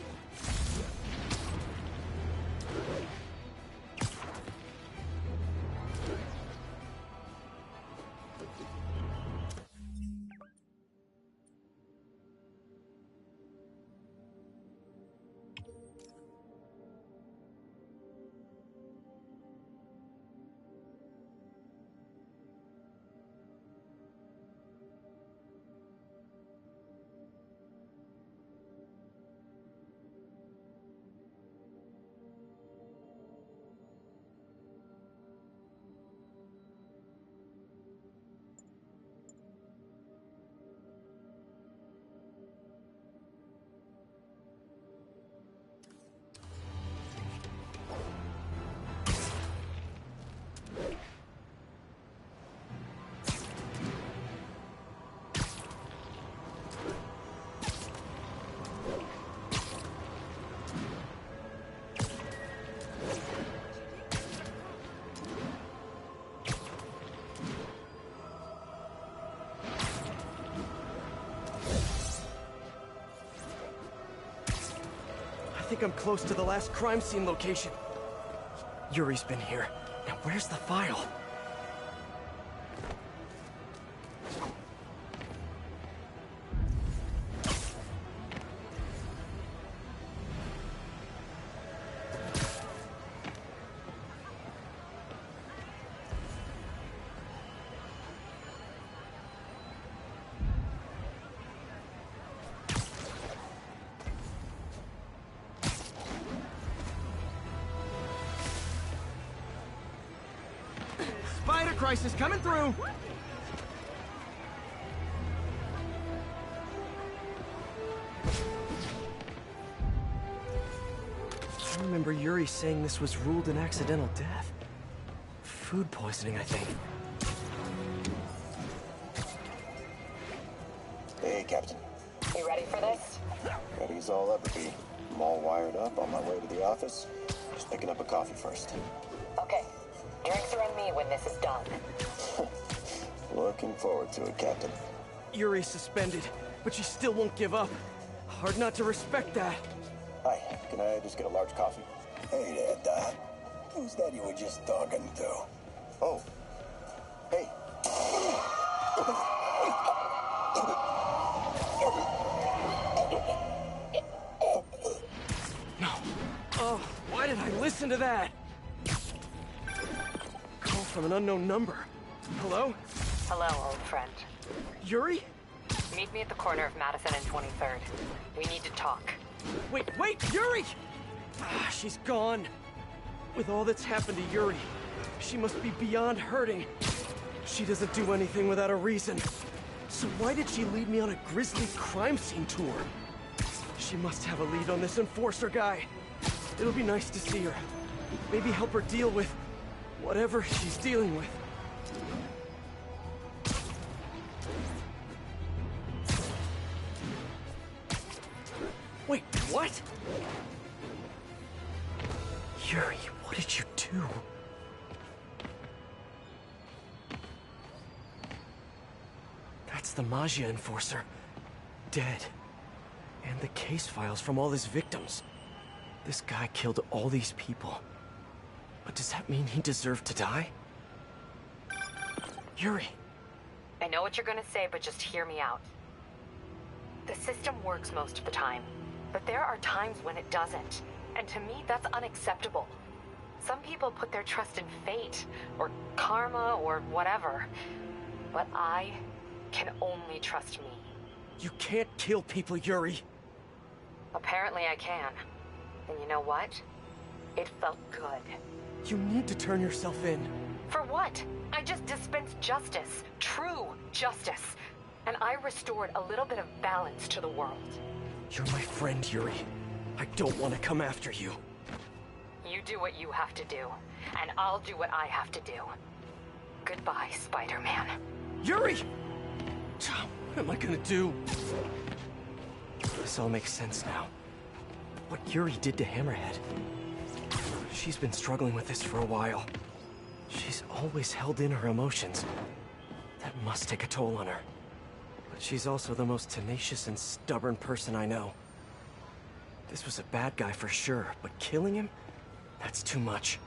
I think I'm close to the last crime scene location. Yuri's been here. Now where's the file? Spider crisis coming through! I remember Yuri saying this was ruled an accidental death. Food poisoning, I think. Hey, Captain. You ready for this? Ready as I'll ever be. I'm all wired up, on my way to the office. Just picking up a coffee first. Okay. Drinks are on me when this is done. Looking forward to it, Captain. Yuri's suspended, but she still won't give up. Hard not to respect that. Hi, can I just get a large coffee? Hey there, Doc. Who's that you were just talking to? Oh. Hey. No. Oh, why did I listen to that? Call from an unknown number. Hello? Hello, old friend. Yuri? Meet me at the corner of Madison and 23rd. We need to talk. Wait, Yuri! Ah, she's gone. With all that's happened to Yuri, she must be beyond hurting. She doesn't do anything without a reason. So why did she lead me on a grisly crime scene tour? She must have a lead on this enforcer guy. It'll be nice to see her. Maybe help her deal with whatever she's dealing with. Wait, what? Yuri, what did you do? That's the Magia enforcer. Dead. And the case files from all his victims. This guy killed all these people. But does that mean he deserved to die? Yuri! I know what you're gonna say, but just hear me out. The system works most of the time, but there are times when it doesn't. And to me, that's unacceptable. Some people put their trust in fate, or karma, or whatever. But I can only trust me. You can't kill people, Yuri! Apparently I can. And you know what? It felt good. You need to turn yourself in. For what? I just dispensed justice. True justice. And I restored a little bit of balance to the world. You're my friend, Yuri. I don't want to come after you. You do what you have to do, and I'll do what I have to do. Goodbye, Spider-Man. Yuri! What am I gonna do? This all makes sense now. What Yuri did to Hammerhead. She's been struggling with this for a while. She's always held in her emotions. That must take a toll on her. But she's also the most tenacious and stubborn person I know. This was a bad guy for sure, but killing him? That's too much.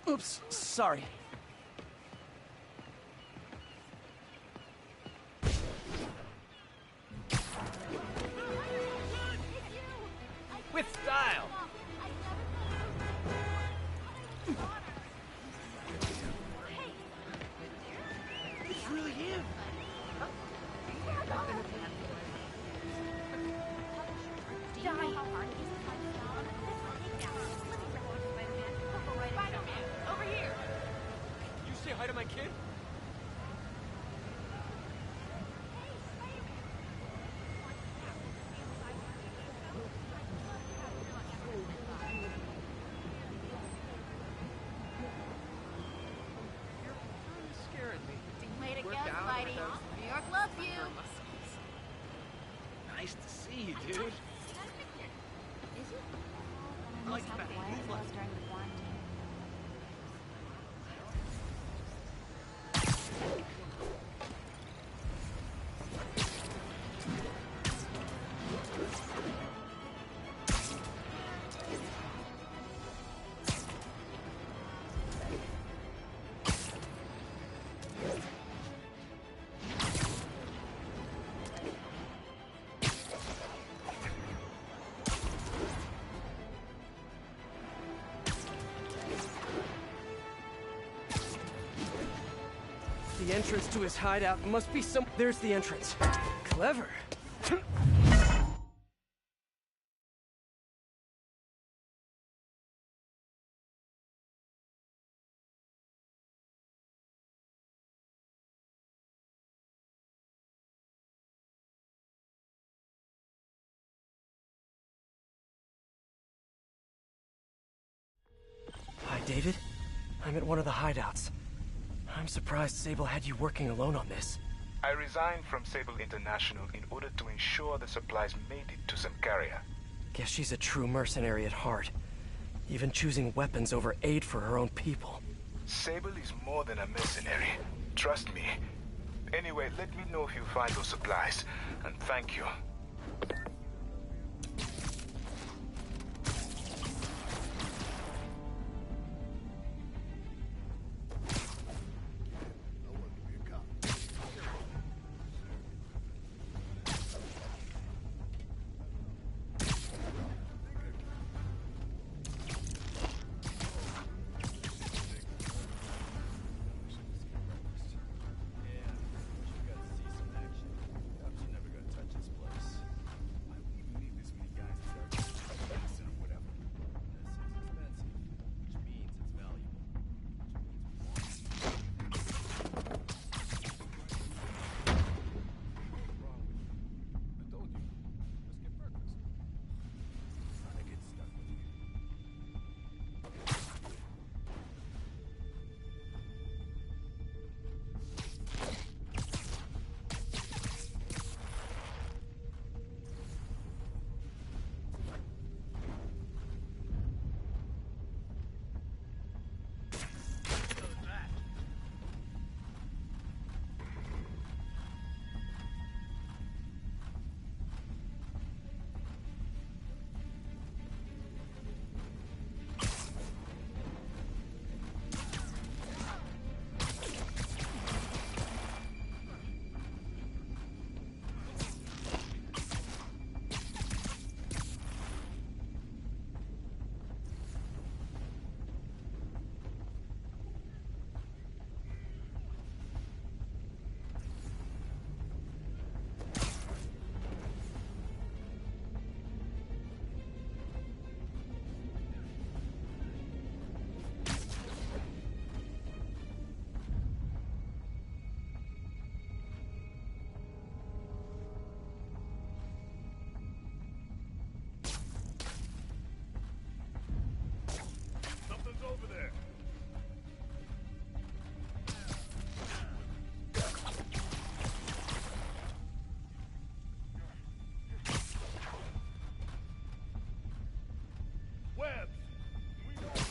Oops, sorry. With style! It's really him! Do you know how hard it is to find a job? Spider-Man, over here! You say hi to my kid? Way to go, Spidey. New York loves you. Nice to see you, dude. Is it? Like Almost how that. quiet it was during the quarantine. The entrance to his hideout must be some... There's the entrance. Clever. Hi, David. I'm at one of the hideouts. I'm surprised Sable had you working alone on this. I resigned from Sable International in order to ensure the supplies made it to Symkaria. Guess she's a true mercenary at heart. Even choosing weapons over aid for her own people. Sable is more than a mercenary. Trust me. Anyway, let me know if you find those supplies. And thank you.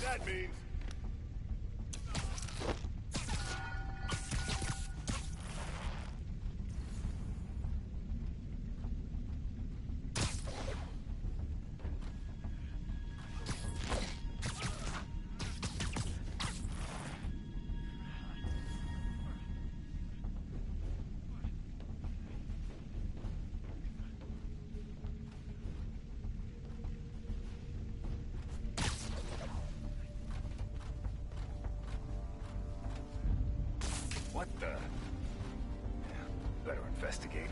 That means... What the? Yeah, better investigate.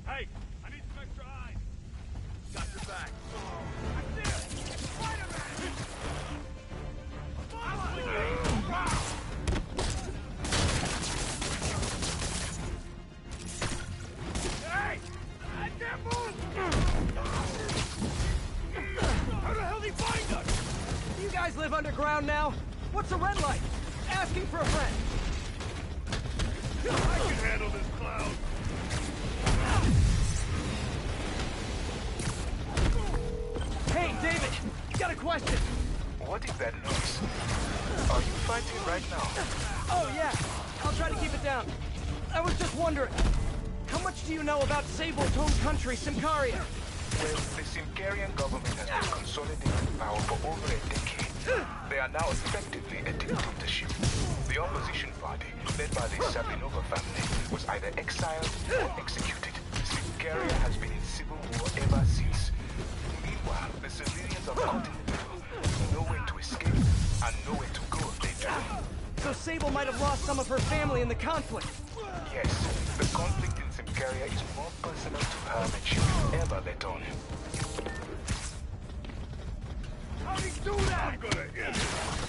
Hey, I need some extra eyes. Got your back. I see it! Spiderman! Hey! I can't move! How the hell did he find us? You guys live underground now? What's a red light? Asking for a friend. I can handle this clown. Hey, David! Got a question. What is that noise? Are you fighting right now? Oh, yeah. I'll try to keep it down. I was just wondering, how much do you know about Sable's home country, Symkaria? Well, the Symkarian government has been consolidating power for over a decade. They are now effectively a dictatorship. The opposition party, led by the Sabinova family, was either exiled or executed. Symkaria has been in civil war ever since. Meanwhile, the civilians of Continental, no Sable might have lost some of her family in the conflict. Yes, the conflict in Symkaria is more personal to her than she will ever let on. How'd he do that? I'm gonna hit him.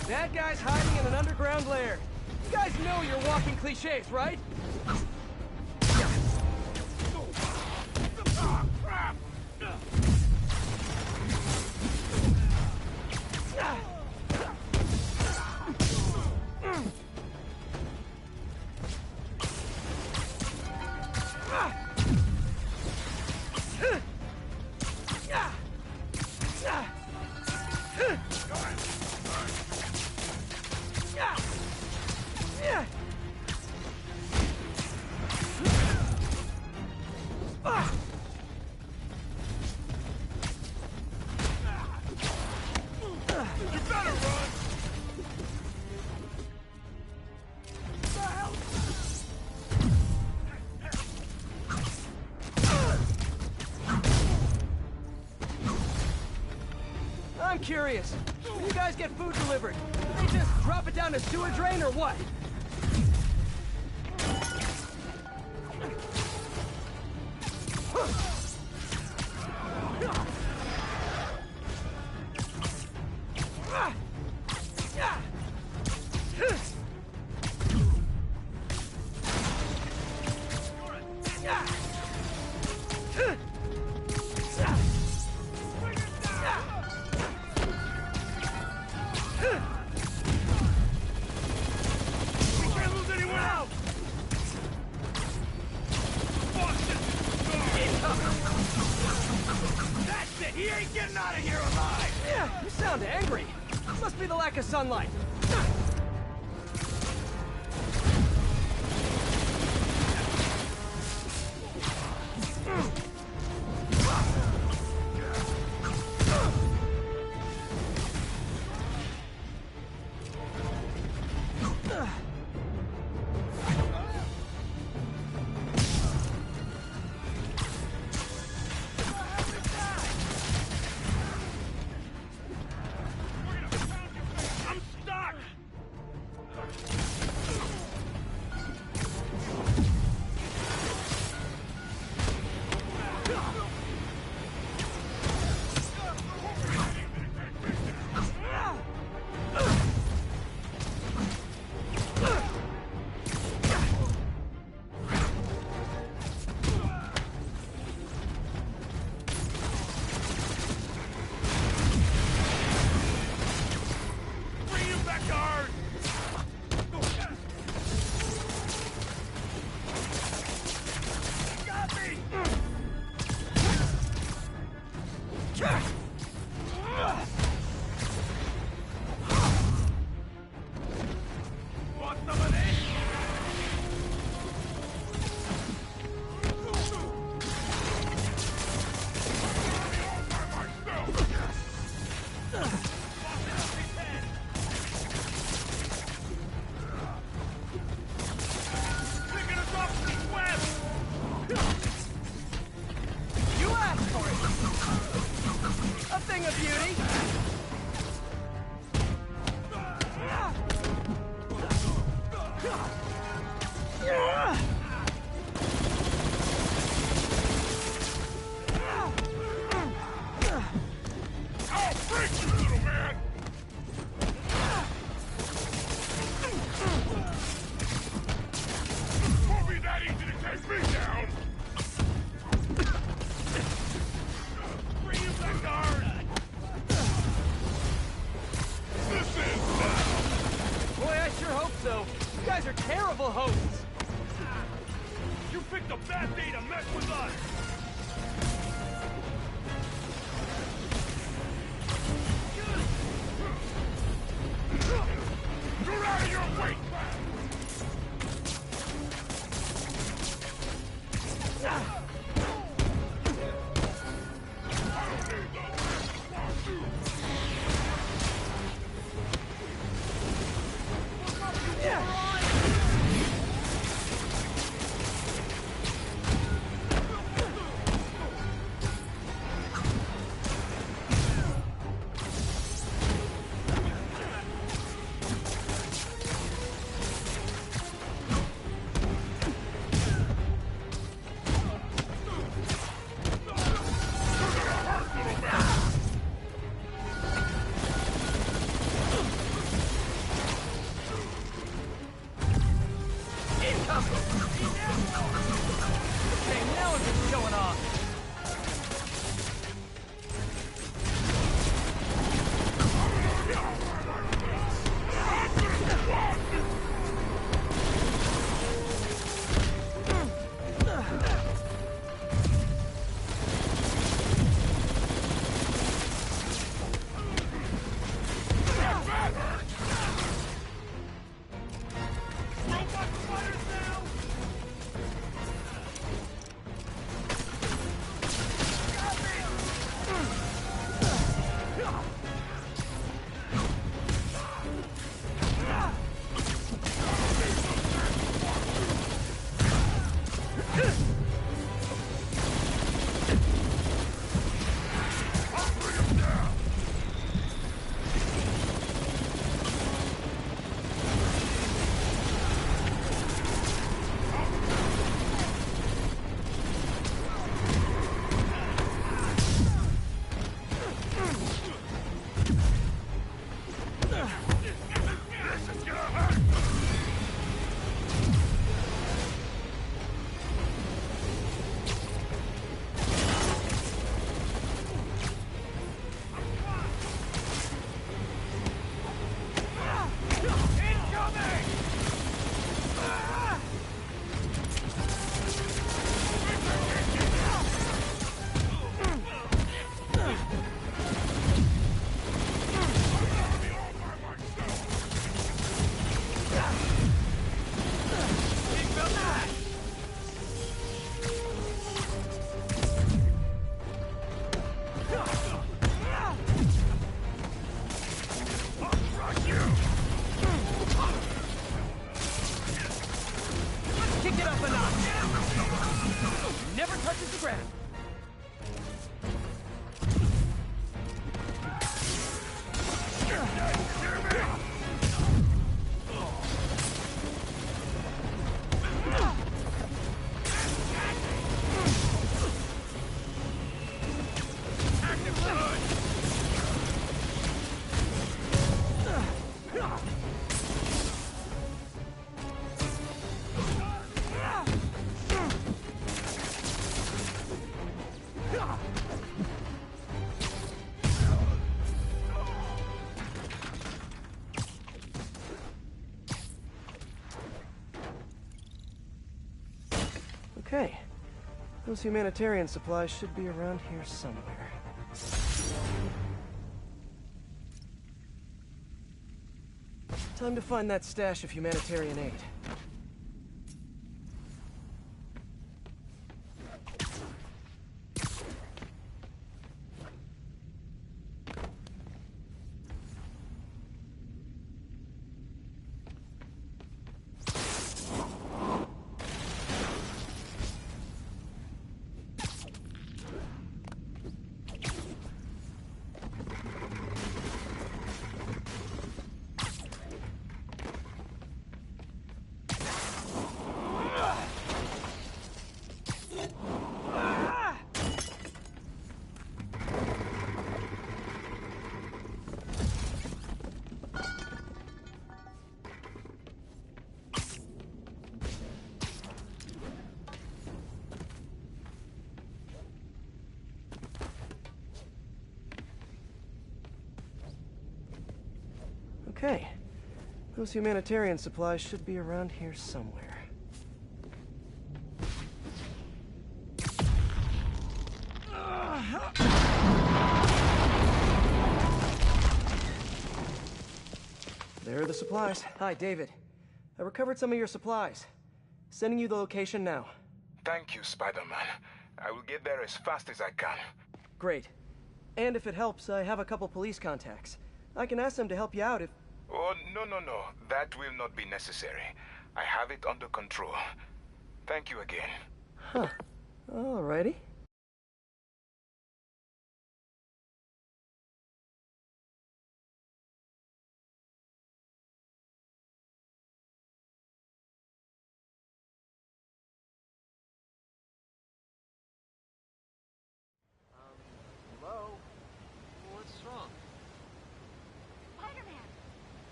That guy's hiding in an underground lair. You guys know you're walking cliches, right? I'm curious. When you guys get food delivered, do they just drop it down a sewer drain or what? He ain't getting out of here alive! Yeah, you sound angry. Must be the lack of sunlight. Okay, now it's showing off. Okay. Those humanitarian supplies should be around here somewhere. Time to find that stash of humanitarian aid. Okay. Those humanitarian supplies should be around here somewhere. There are the supplies. Hi, David. I recovered some of your supplies. Sending you the location now. Thank you, Spider-Man. I will get there as fast as I can. Great. And if it helps, I have a couple police contacts. I can ask them to help you out if... Oh, no. That will not be necessary. I have it under control. Thank you again. Huh. Alrighty. Hello? What's wrong? Spider-Man!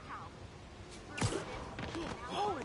How? Holy!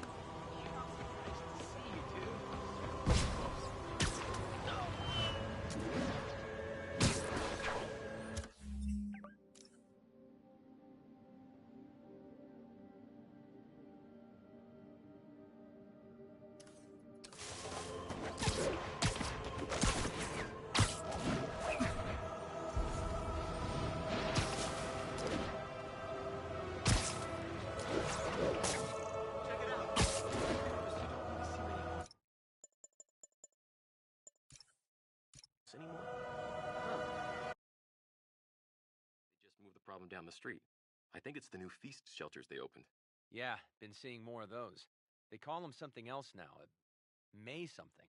problem down the street. I think it's the new feast shelters they opened. Yeah, been seeing more of those. They call them something else now. May something.